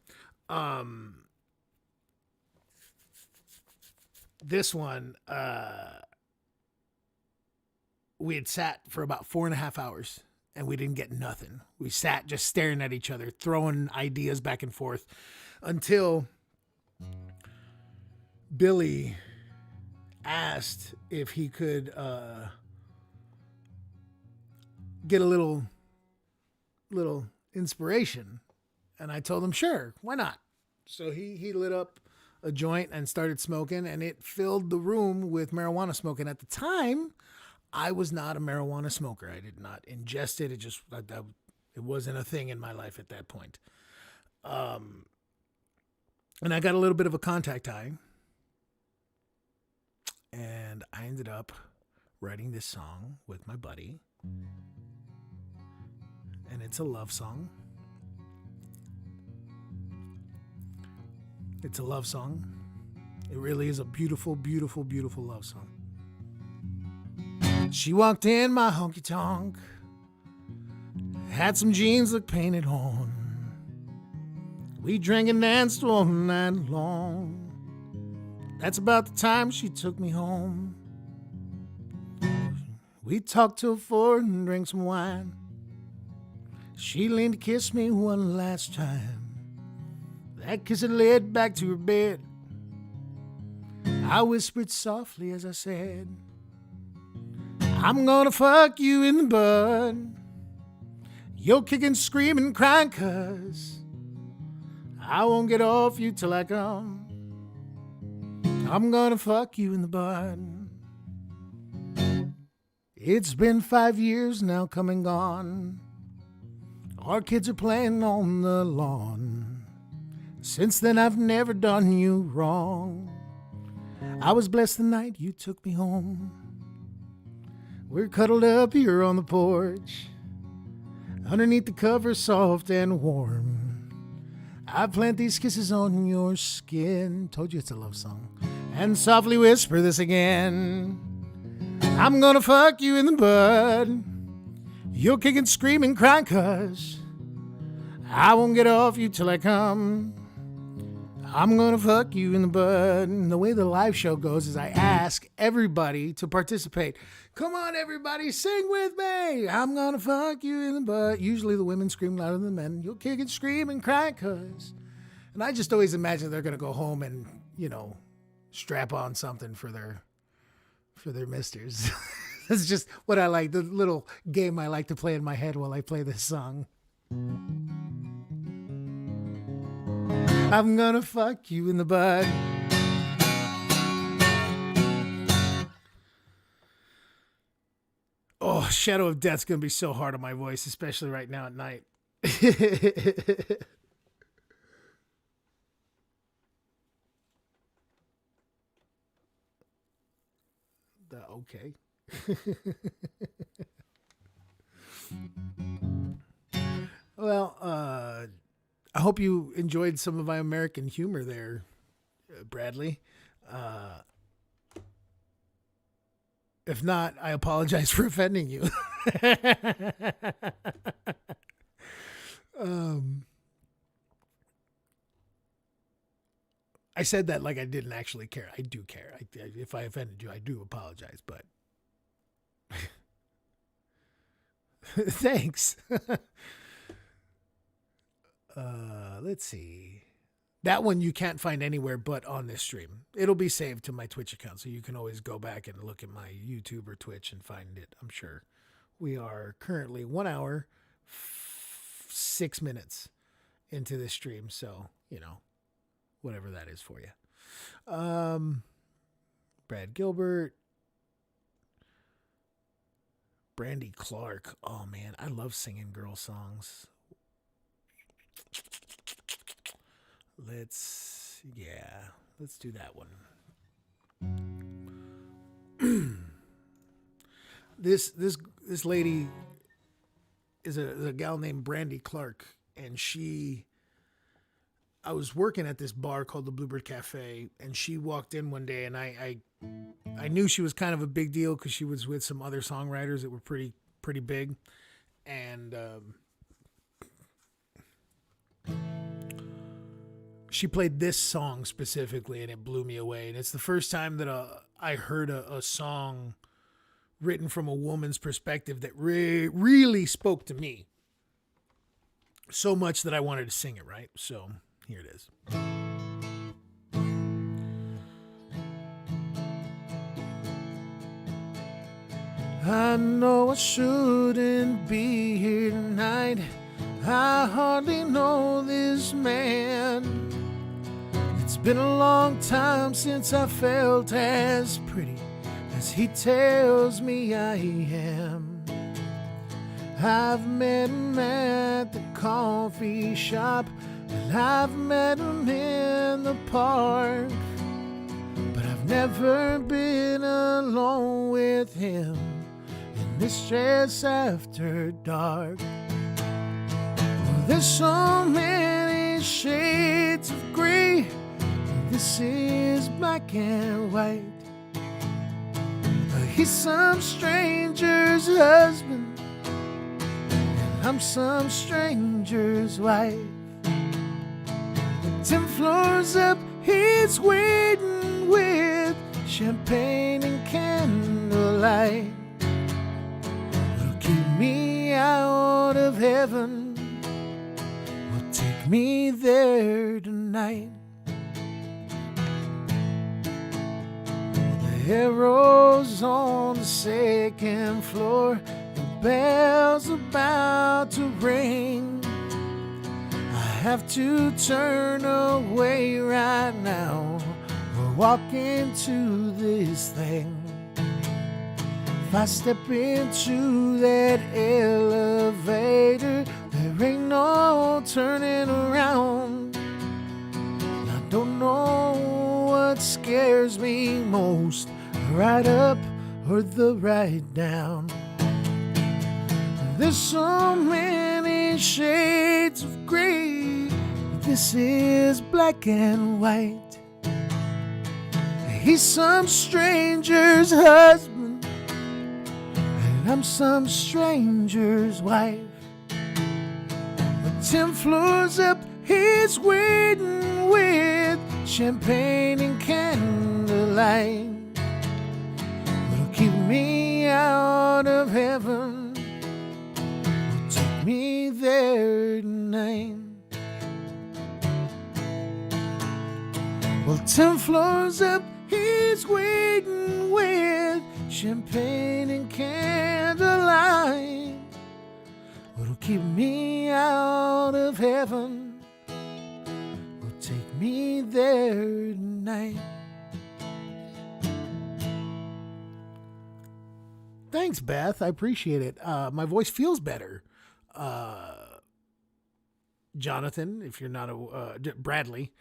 this one, we had sat for about 4.5 hours and we didn't get nothing. We sat just staring at each other, throwing ideas back and forth until Billy asked if he could get a little inspiration, and I told him sure, why not? So he lit up a joint and started smoking, and it filled the room with marijuana smoke. And at the time, I was not a marijuana smoker. I did not ingest it. It wasn't a thing in my life at that point. And I got a little bit of a contact high. And I ended up writing this song with my buddy. And it's a love song. It's a love song. It really is a beautiful, beautiful, beautiful love song. She walked in my honky-tonk. Had some jeans look painted on. We drank and danced all night long. That's about the time she took me home. We talked till 4 and drank some wine. She leaned to kiss me one last time. That kiss had led back to her bed. I whispered softly as I said, I'm gonna fuck you in the bud. You're kicking, screaming, crying 'cause I won't get off you till I come. I'm gonna fuck you in the bud. It's been 5 years now, come and gone. Our kids are playing on the lawn. Since then I've never done you wrong. I was blessed the night you took me home. We're cuddled up here on the porch, underneath the covers soft and warm. I plant these kisses on your skin. Told you it's a love song. And softly whisper this again. I'm gonna fuck you in the bud. You're kicking, screaming, crying 'cause I won't get off you till I come. I'm gonna fuck you in the bud. And the way the live show goes is I ask everybody to participate. Come on, everybody, sing with me. I'm gonna fuck you in the butt. Usually the women scream louder than the men. You'll kick and scream and cry 'cause. And I just always imagine they're gonna go home and, strap on something for their misters. That's just what I like, the little game I like to play in my head while I play this song. I'm gonna fuck you in the butt. Oh, Shadow of Death's gonna be so hard on my voice, especially right now at night. Okay. Well, I hope you enjoyed some of my American humor there, Bradley. Uh, if not, I apologize for offending you. um, I said that like I didn't actually care. I do care. If I offended you, I do apologize, but thanks. Let's see. That one you can't find anywhere but on this stream. It'll be saved to my Twitch account, so you can always go back and look at my YouTube or Twitch and find it, I'm sure. We are currently 1 hour, 6 minutes into this stream, so, whatever that is for you. Brad Gilbert. Brandy Clark. Oh, man, I love singing girl songs. Let's do that one. This lady is a gal named Brandy Clark, and I was working at this bar called the Bluebird Cafe, and she walked in one day, and I knew she was kind of a big deal because she was with some other songwriters that were pretty big, and she played this song specifically, and it blew me away. And it's the first time that I heard a song written from a woman's perspective that really spoke to me so much that I wanted to sing it, right? So here it is. I know I shouldn't be here tonight. I hardly know this man. It's been a long time since I felt as pretty as he tells me I am. I've met him at the coffee shop, and I've met him in the park, but I've never been alone with him in this dress after dark. Well, there's so many shades of gray. This is black and white. He's some stranger's husband, and I'm some stranger's wife. 10 floors up, he's waiting with champagne and candlelight. Will keep me out of heaven, will take me there tonight. Arrows on the second floor, the bell's about to ring. I have to turn away right now or walk into this thing. If I step into that elevator, there ain't no turning around. I don't know what scares me most, the right up or the right down. There's so many shades of gray. This is black and white. He's some stranger's husband, and I'm some stranger's wife. 10 floors up, he's waiting with champagne and candlelight. Will keep me out of heaven, will take me there tonight. Well, 10 floors up, he's waiting with champagne and candlelight. What'll keep me out of heaven will take there tonight. Thanks, Beth. I appreciate it. My voice feels better. Jonathan, if you're not Bradley,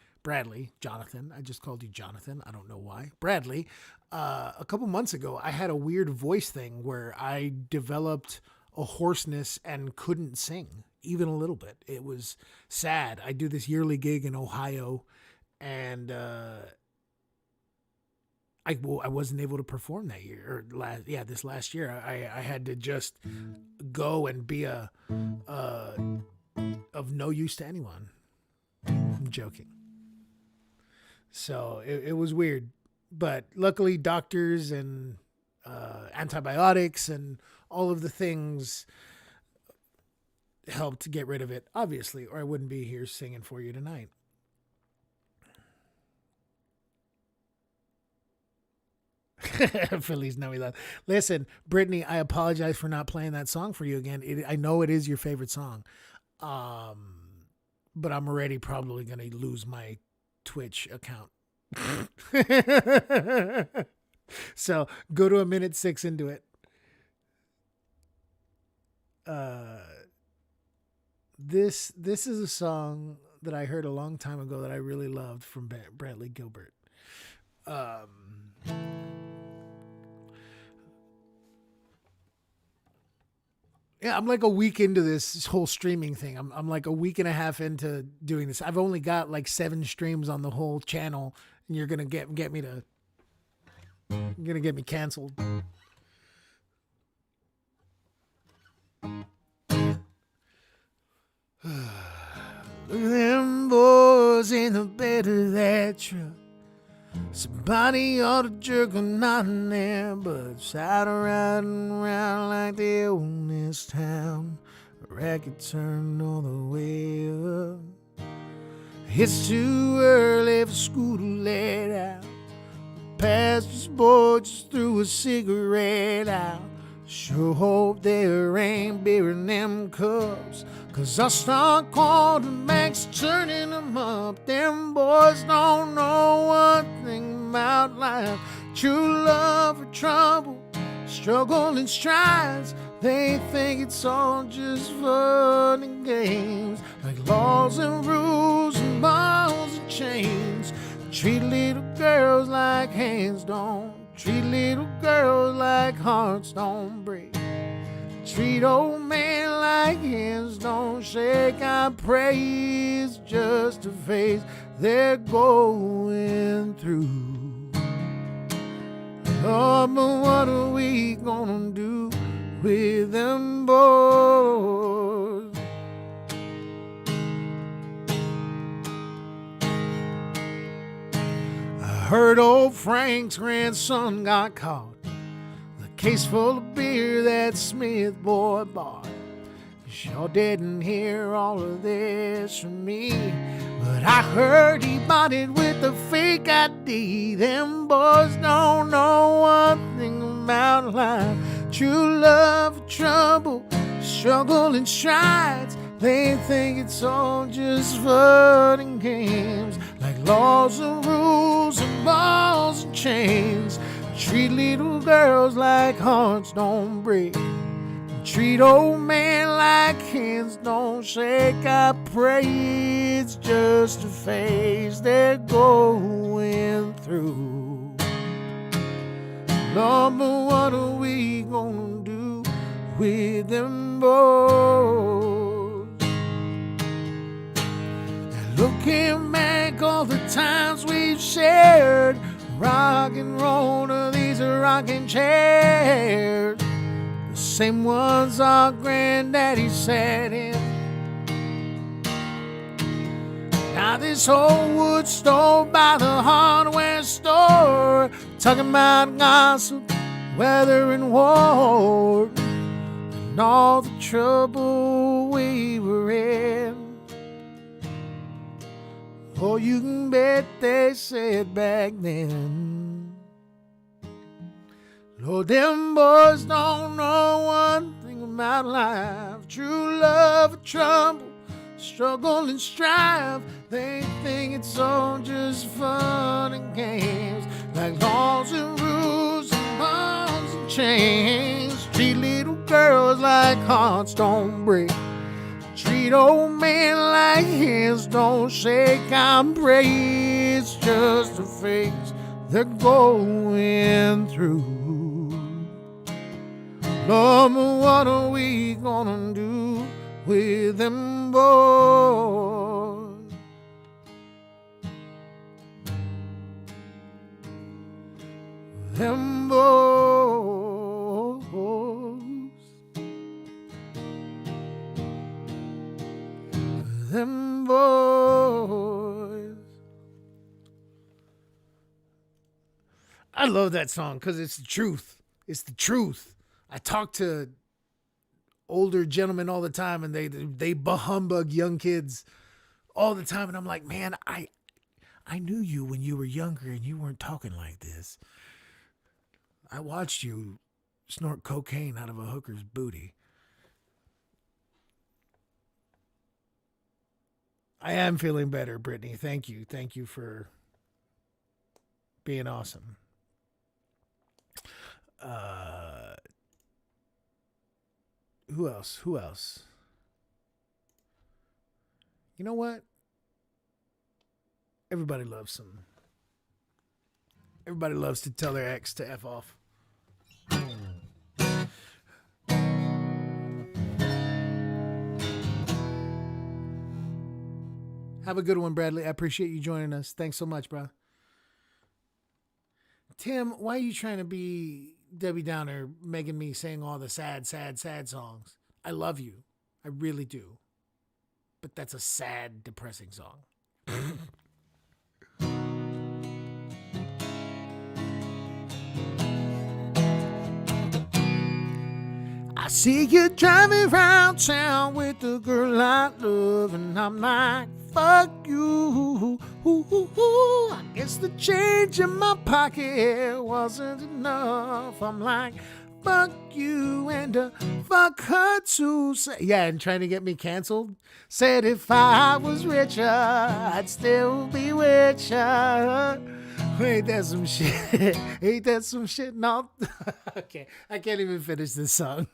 Jonathan. I just called you Jonathan. I don't know why. Bradley, a couple months ago, I had a weird voice thing where I developed a hoarseness and couldn't sing even a little bit. It was sad. I do this yearly gig in Ohio, and I wasn't able to perform that year this last year. I had to just go and be of no use to anyone. I'm joking. So it was weird, but luckily doctors and antibiotics and all of the things helped get rid of it, obviously, or I wouldn't be here singing for you tonight. Feliz Navidad. Listen, Brittany, I apologize for not playing that song for you again. I know it is your favorite song, but I'm already probably going to lose my Twitch account. So go to 1:06 into it. This is a song that I heard a long time ago that I really loved from Bradley Gilbert. Yeah, I'm like a week into this whole streaming thing. I'm like a week and a half into doing this. I've only got like 7 streams on the whole channel, and you're gonna get me canceled. Look at them boys in the bed of that truck. Somebody ought to jerk a knot in their butts. Out riding around like they own this town. A racket turned all the way up. It's too early for school to let out. The pastor's boy just threw a cigarette out. Sure hope there ain't beer in them cups, 'cause I start quarterbacks turning them up. Them boys don't know one thing about life. True love or trouble, struggle and strides. They think it's all just fun and games, like laws and rules and balls and chains. Treat little girls like hands don't. Treat little girls like hearts don't break. Treat old men like hands don't shake. I pray it's just a phase they're going through. Oh, but what are we gonna do with them boys? I heard old Frank's grandson got caught. The case full of beer that Smith boy bought. Sure didn't hear all of this from me, but I heard he bought it with a fake ID. Them boys don't know one thing about life. True love or trouble, struggle and strides. They think it's all just fun and games, like laws and rules and balls and chains. Treat little girls like hearts don't break. Treat old men like hands don't shake. I pray it's just a phase they're going through. Lord, but what are we gonna do with them boys? And looking back all the times we've shared, rock and roll to these rocking chairs, the same ones our granddaddy sat in. Now this old wood stove by the hardware store, talking about gossip, weather and war, and all the trouble we were in. Oh, you can bet they said back then, Lord, them boys don't know one thing about life. True love or trouble, struggle and strive. They think it's all just fun and games, like laws and rules and bonds and chains. Treat little girls like hearts don't break. Treat old men like hands don't shake. I'm brave, it's just a phase they're going through. Lord, what are we gonna do with them boys? Them boys. Them boys. I love that song because it's the truth. It's the truth. I talk to older gentlemen all the time, and they humbug young kids all the time, and I'm like, man, I knew you when you were younger, and you weren't talking like this. I watched you snort cocaine out of a hooker's booty. I am feeling better, Brittany. Thank you. Thank you for being awesome. Who else? You know what? Everybody loves to tell their ex to F off. Have a good one, Bradley. I appreciate you joining us. Thanks so much, bro. Tim, why are you trying to be Debbie Downer, making me sing all the sad songs? I love you. I really do. But that's a sad, depressing song. I see you driving around town with the girl I love, and I'm like, fuck you. I guess the change in my pocket wasn't enough. I'm like, fuck you and fuck her too. Yeah, and trying to get me canceled. Said if I was richer, I'd still be with ya. Ain't that some shit? Ain't that some shit? No. Okay, I can't even finish this song.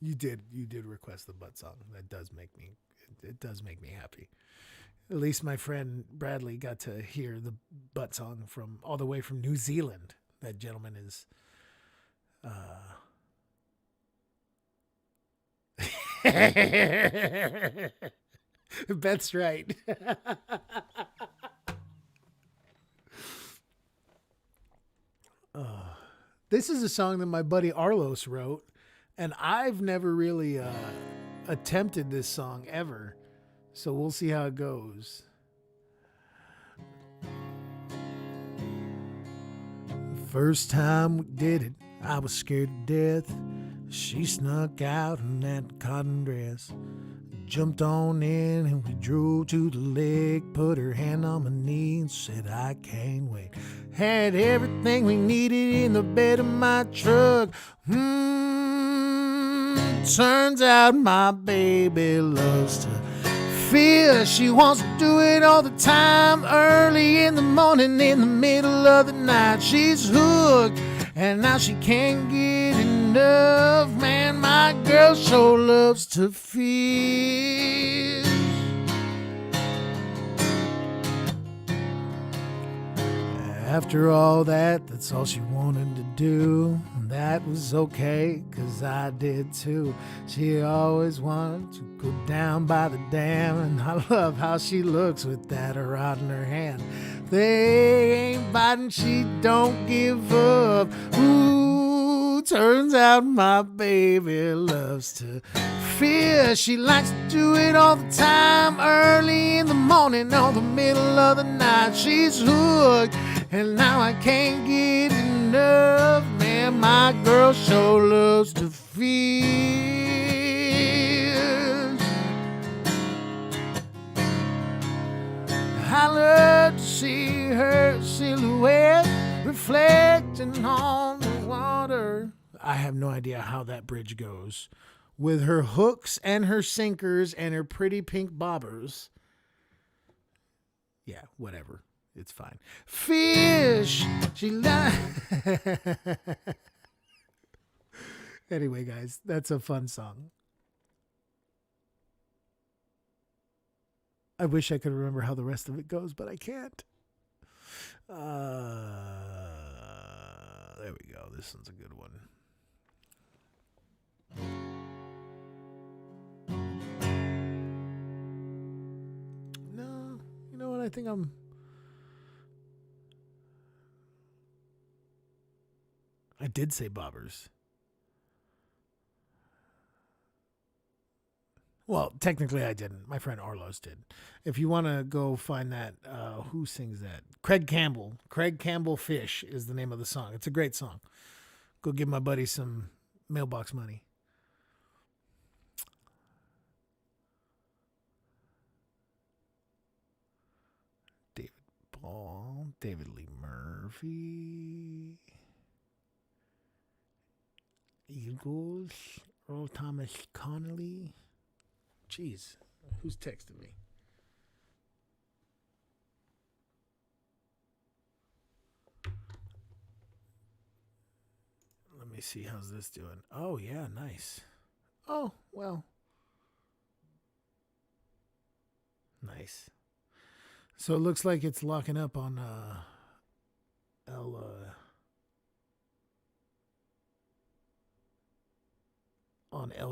You did request the butt song. That does make me, it does make me happy. At least my friend Bradley got to hear the butt song from all the way from New Zealand. That gentleman is, Beth's right. This is a song that my buddy Arlos wrote, and I've never really attempted this song ever. So we'll see how it goes. The first time we did it, I was scared to death. She snuck out in that cotton dress. Jumped on in and we drove to the lake. Put her hand on my knee and said, I can't wait. Had everything we needed in the bed of my truck. Turns out my baby loves to fish. She wants to do it all the time. Early in the morning, in the middle of the night. She's hooked and now she can't get enough. Man, my girl sure loves to fish. After all that, that's all she wanted to do. And that was okay, 'cause I did too. She always wanted to go down by the dam, and I love how she looks with that rod in her hand. They ain't biting, she don't give up. Ooh, turns out my baby loves to fish. She likes to do it all the time. Early in the morning or the middle of the night. She's hooked, and now I can't get enough. Man, my girl sure loves to fish. I love to see her silhouette reflecting on the water. I have no idea how that bridge goes. With her hooks and her sinkers and her pretty pink bobbers. Yeah, whatever. It's fine. Fish. Anyway, guys, that's a fun song. I wish I could remember how the rest of it goes, but I can't. There we go. This one's a good one. No, you know what? I think I did say bobbers. Well, technically I didn't. My friend Arlos did. If you want to go find that, who sings that? Craig Campbell. Craig Campbell Fish is the name of the song. It's a great song. Go give my buddy some mailbox money. David Paul, David Lee Murphy, Eagles, Earl Thomas Connolly. Jeez, who's texting me? Let me see, how's this doing? Oh, yeah, nice. Oh, well. Nice. So it looks like it's locking up on L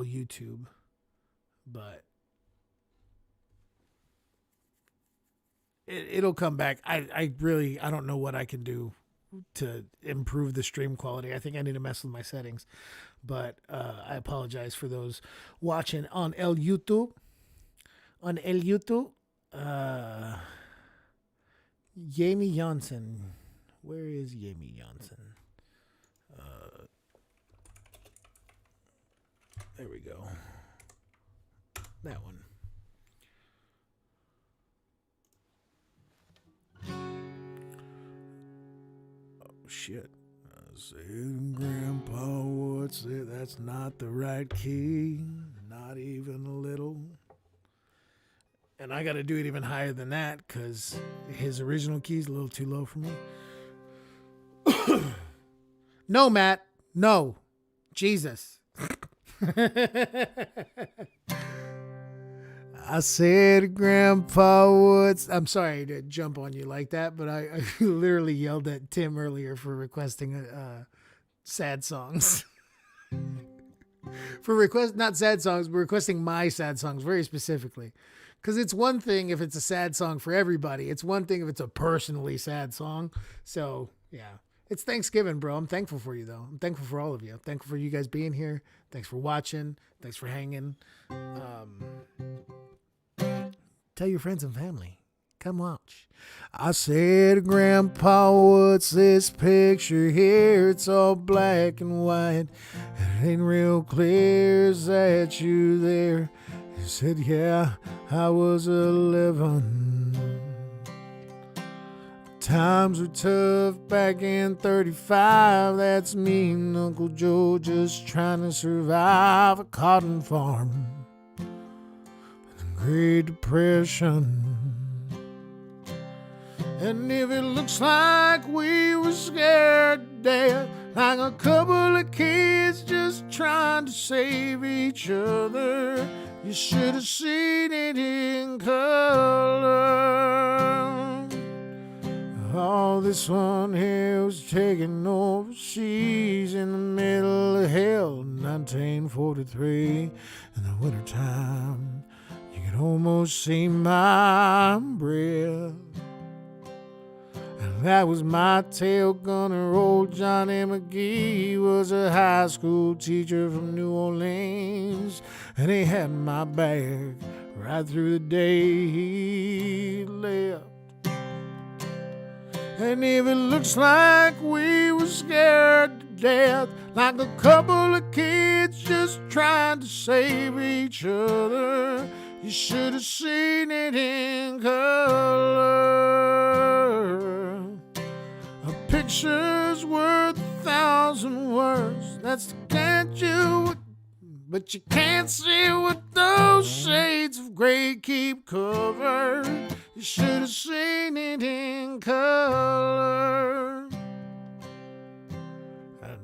YouTube, but it'll come back. I don't know what I can do to improve the stream quality. I think I need to mess with my settings, but I apologize for those watching on El YouTube. On El YouTube, Jamie Johnson. Where is Jamie Johnson? There we go. That one. Oh, shit. I said, Grandpa, what's it? That's not the right key. Not even a little. And I got to do it even higher than that because his original key is a little too low for me. No, Matt. No. Jesus. I said, Grandpa, what's... I'm sorry to jump on you like that, but I literally yelled at Tim earlier for requesting sad songs. Not sad songs, but requesting my sad songs very specifically. Because it's one thing if it's a sad song for everybody. It's one thing if it's a personally sad song. So, yeah. It's Thanksgiving, bro. I'm thankful for you, though. I'm thankful for all of you. I'm thankful for you guys being here. Thanks for watching. Thanks for hanging. Tell your friends and family. Come watch. I said, Grandpa, what's this picture here? It's all black and white. It ain't real clear. Is that you there? He said, yeah, I was 11. Times were tough back in 35. That's me and Uncle Joe just trying to survive a cotton farm in the Great Depression. And if it looks like we were scared to death, like a couple of kids just trying to save each other, you should have seen it in color. All this one here was taken overseas in the middle of hell, 1943. In the wintertime, you could almost see my breath. And that was my tail gunner. Old Johnny McGee was a high school teacher from New Orleans, and he had my back right through the day he left. And if it looks like we were scared to death, like a couple of kids just trying to save each other. You should have seen it in color. A picture's worth 1,000 words. That's the can't you, but you can't see what those shades of gray keep covered. You should have seen it in color.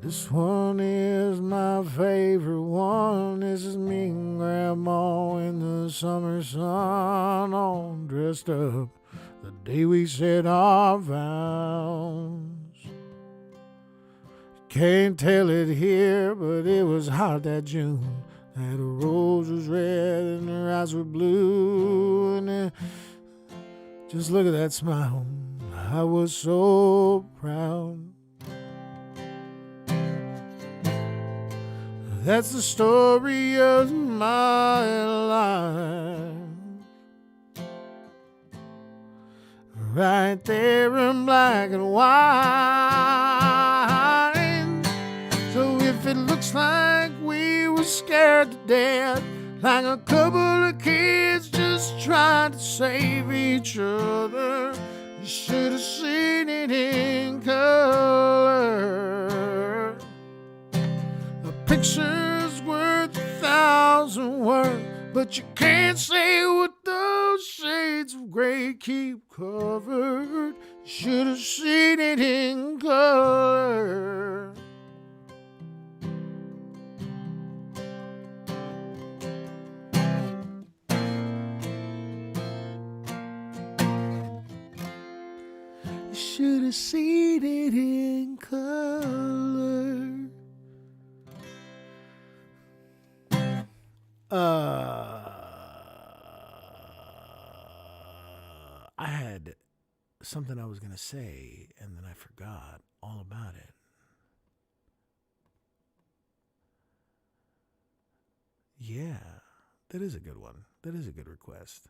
This one is my favorite one. This is me and Grandma in the summer sun, all dressed up the day we said our vows. Can't tell it here, but it was hot that June. That her rose was red and her eyes were blue. And just look at that smile. I was so proud. That's the story of my life. Right there in black and white. So if it looks like we were scared to death, like a couple of kids just trying to save each other, you should have seen it in color. A picture's worth 1,000 words, but you can't say what those shades of gray keep covered. You should have seen it in color. You should have seen it in color. I had something I was going to say, and then I forgot all about it. Yeah, that is a good one. That is a good request.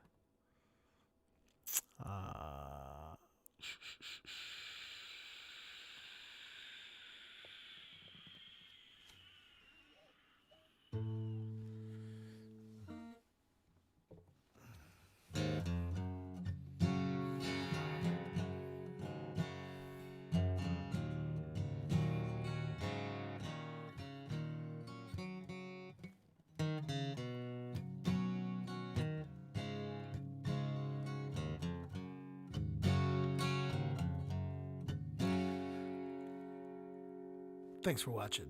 Thanks for watching.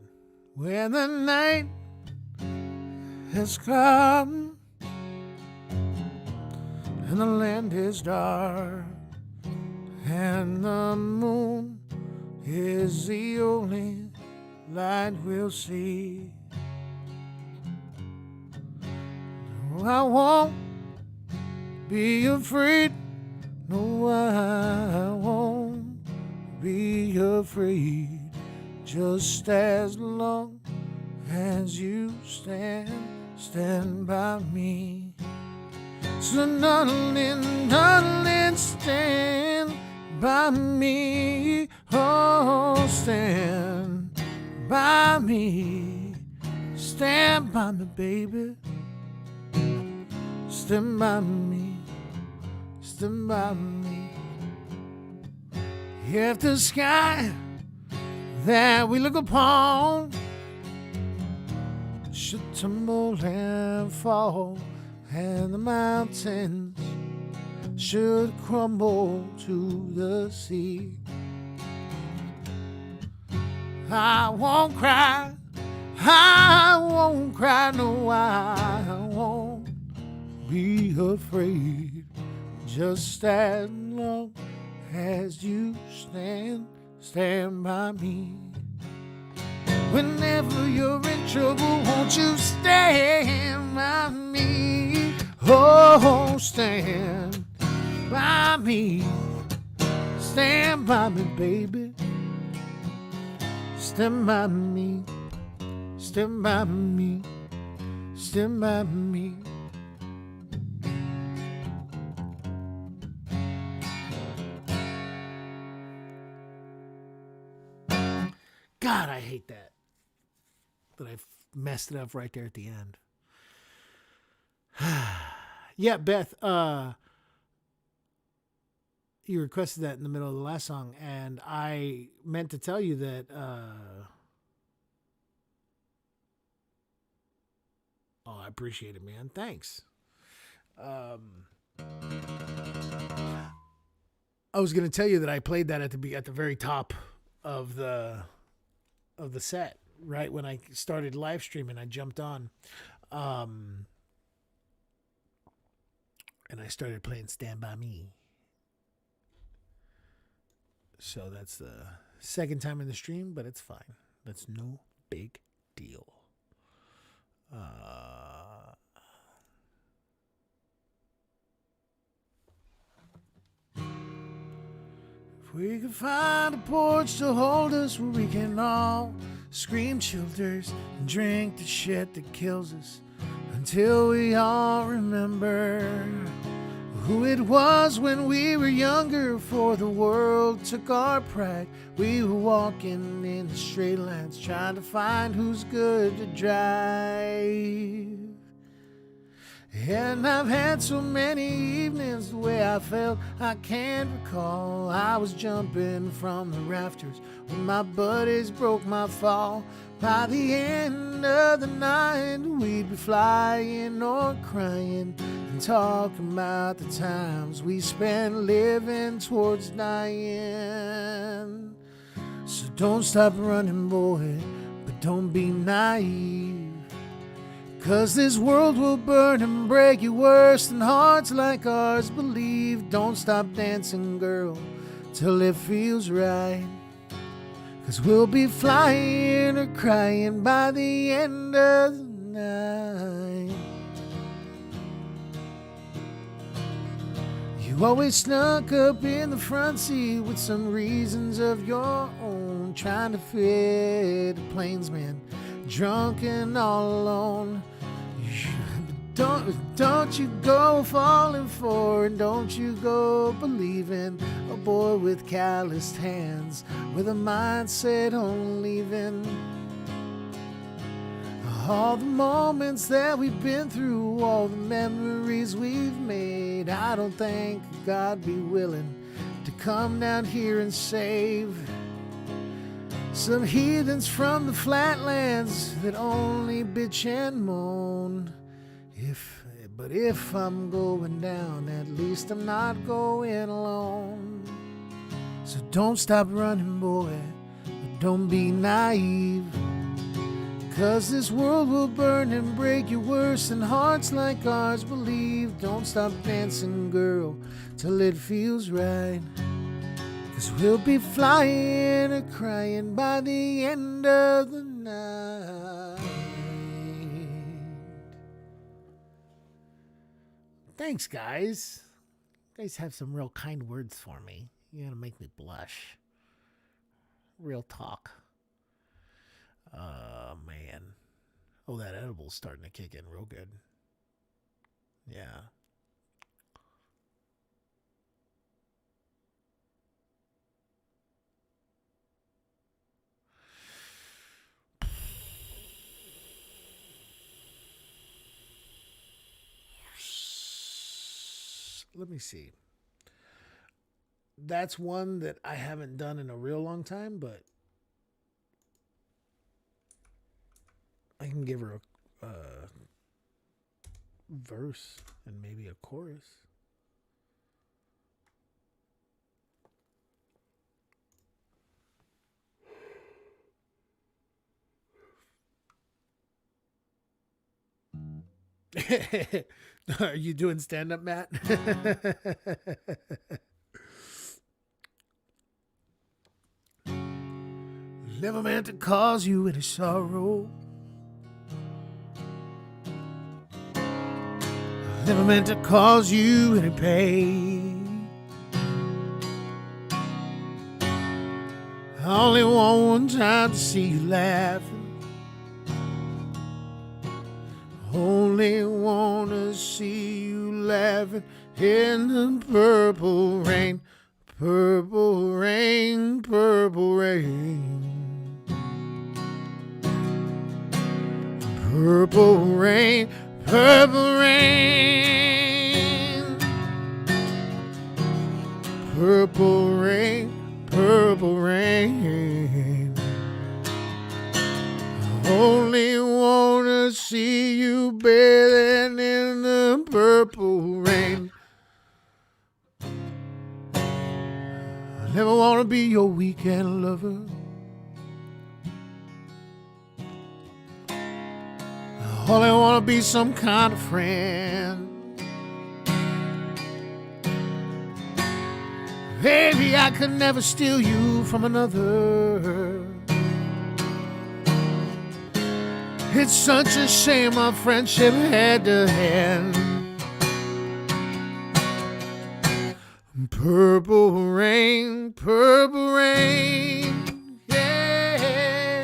When the night has come and the land is dark and the moon is the only light we'll see, no, I won't be afraid. No, I won't be afraid. Just as long as you stand by me. So darling, darling, stand by me. Oh, stand by me. Stand by me, baby. Stand by me. Stand by me. If the sky that we look upon should tumble and fall, and the mountains should crumble to the sea, I won't cry, I won't cry, no, I won't be afraid. Just as long as you stand by me. Whenever you're in trouble, won't you stand by me? Oh, stand by me. Stand by me, baby. Stand by me. Stand by me. Stand by me. God, I hate that. that I messed it up right there at the end. Yeah, Beth, you requested that in the middle of the last song, and I meant to tell you that oh, I appreciate it, man. Thanks. I was gonna tell you that I played that at the very top of the set, right when I started live streaming. I jumped on, and I started playing "Stand by Me." So that's the second time in the stream, but it's fine. That's no big deal. If we could find a porch to hold us where we can all scream childers and drink the shit that kills us until we all remember who it was when we were younger, for the world took our pride. We were walking in the straight lines, trying to find who's good to drive. And I've had so many evenings the way I felt I can't recall. I was jumping from the rafters when my buddies broke my fall. By the end of the night, we'd be flying or crying and talking about the times we spent living towards dying. So don't stop running, boy, but don't be naive. 'Cause this world will burn and break you worse than hearts like ours believe. Don't stop dancing, girl, till it feels right. 'Cause we'll be flying or crying by the end of the night. You always snuck up in the front seat with some reasons of your own, trying to fit a plainsman, drunk and all alone. Don't you go falling for it, don't you go believing a boy with calloused hands, with a mindset on leaving. All the moments that we've been through, all the memories we've made, I don't think God'd be willing to come down here and save some heathens from the flatlands that only bitch and moan. But if I'm going down, at least I'm not going alone. So don't stop running, boy, but don't be naive. 'Cause this world will burn and break you worse than hearts like ours believe. Don't stop dancing, girl, till it feels right. 'Cause we'll be flying or crying by the end of the night. Thanks, guys. You guys have some real kind words for me. You're going to make me blush. Real talk. Man. Oh, that edible's starting to kick in real good. Yeah. Let me see. That's one that I haven't done in a real long time, but I can give her a verse and maybe a chorus. Are you doing stand-up, Matt? Never meant to cause you any sorrow. Never meant to cause you any pain. I only want one time to see you laughing. Only wanna see you laughing in the purple rain, purple rain, purple rain. Purple rain, purple rain. Purple rain, purple rain. I only wanna see you bathing in the purple rain. I never wanna be your weekend lover. I only wanna be some kind of friend. Baby, I could never steal you from another. It's such a shame our friendship had to end. Purple rain, yeah.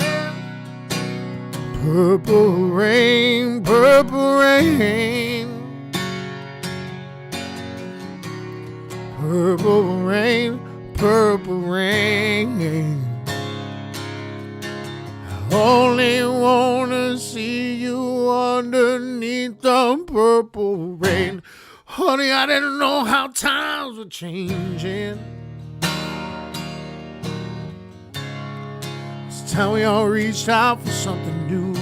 Purple rain, purple rain. Purple rain, purple rain. I only wanna see you underneath the purple rain. Honey, I didn't know how times were changing. It's time we all reached out for something new.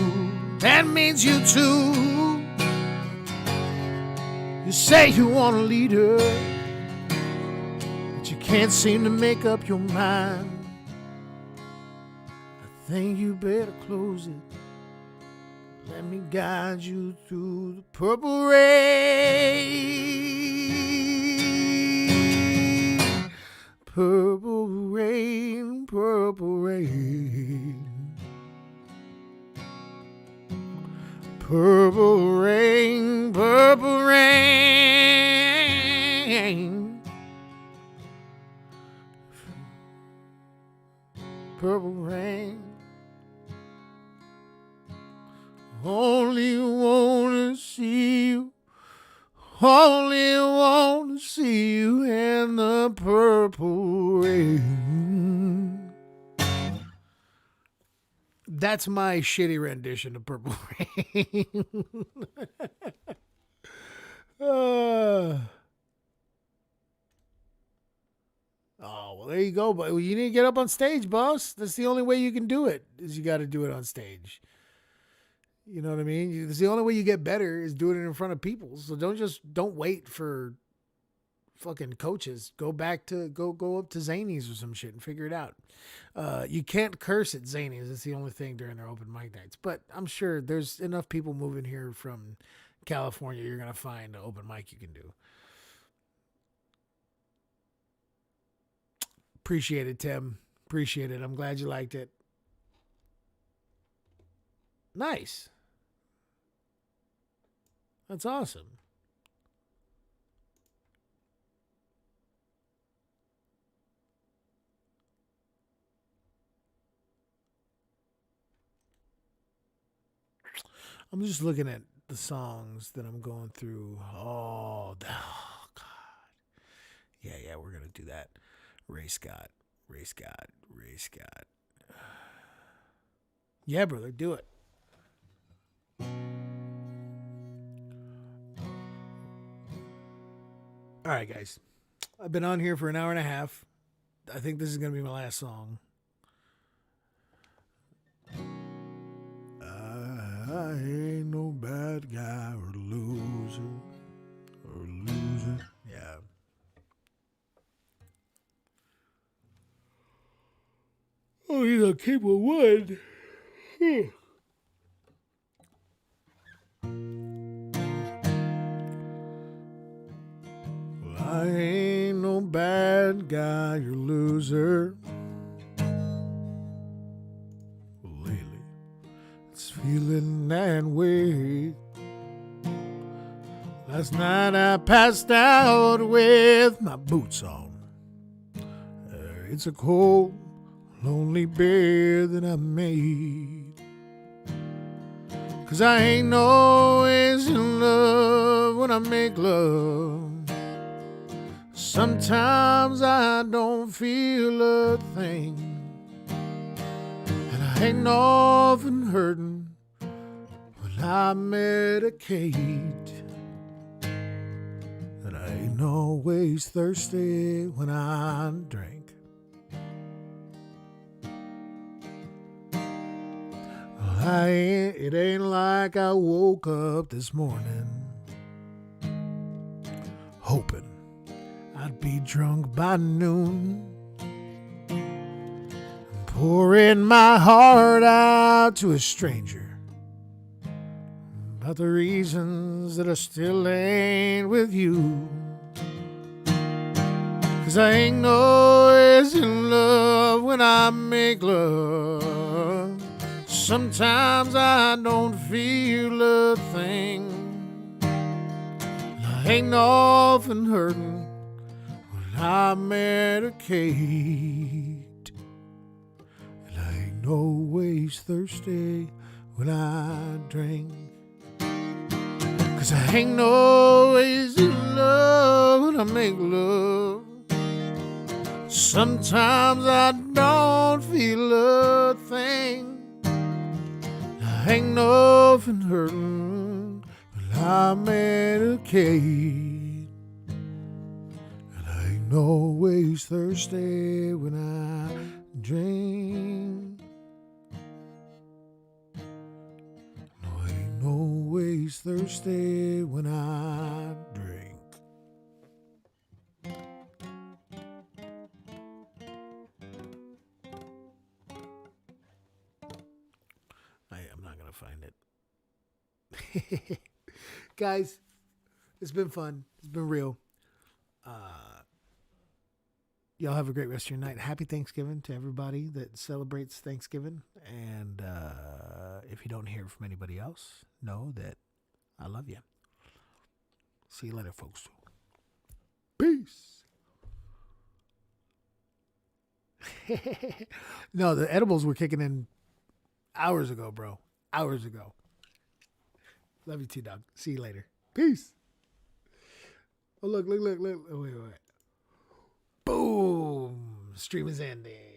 That means you too. You say you want a leader, but you can't seem to make up your mind. I think you better close it. Let me guide you through the purple rain. Purple rain, purple rain. Purple rain, purple rain. Purple rain. Only wanna see you. Only wanna see you in the purple rain. That's my shitty rendition of Purple Rain. Oh, well, there you go. But you need to get up on stage, boss. That's the only way you can do it, is you got to do it on stage. You know what I mean? It's the only way you get better is doing it in front of people. So don't wait for fucking coaches. Go up to Zanies or some shit and figure it out. You can't curse at Zanies. It's the only thing during their open mic nights. But I'm sure there's enough people moving here from California. You're going to find an open mic you can do. Appreciate it, Tim. Appreciate it. I'm glad you liked it. Nice. That's awesome. I'm just looking at the songs that I'm going through. Oh, God. Yeah, we're going to do that. Ray Scott. Yeah, brother, do it. All right, guys. I've been on here for an hour and a half. I think this is going to be my last song. I ain't no bad guy or loser. Yeah. Oh, he's a keep with wood. Well, I ain't no bad guy or loser. Lately, it's feeling that way. Last night I passed out with my boots on. It's a cold, lonely bed that I made. 'Cause I ain't always in love when I make love. Sometimes I don't feel a thing. And I ain't often hurting when I medicate that I ain't always thirsty when I drink. It ain't like I woke up this morning hoping I'd be drunk by noon, pouring my heart out to a stranger about the reasons that I still ain't with you. 'Cause I ain't always in love when I make love. Sometimes I don't feel a thing. I ain't often hurting when I medicate. And I ain't always thirsty when I drink. 'Cause I ain't always in love when I make love. Sometimes I don't feel a thing. I ain't often hurting when I medicate. And I ain't always thirsty when I drink. No, I ain't always thirsty when I drink. I'm not going to find it. Guys, it's been fun. It's been real. Y'all have a great rest of your night. Happy Thanksgiving to everybody that celebrates Thanksgiving. And if you don't hear from anybody else, know that I love you. See you later, folks. Peace. No, the edibles were kicking in hours ago, bro. Hours ago. Love you too, dog. See you later. Peace. Oh, look. Oh, wait. Boom. Stream is ending.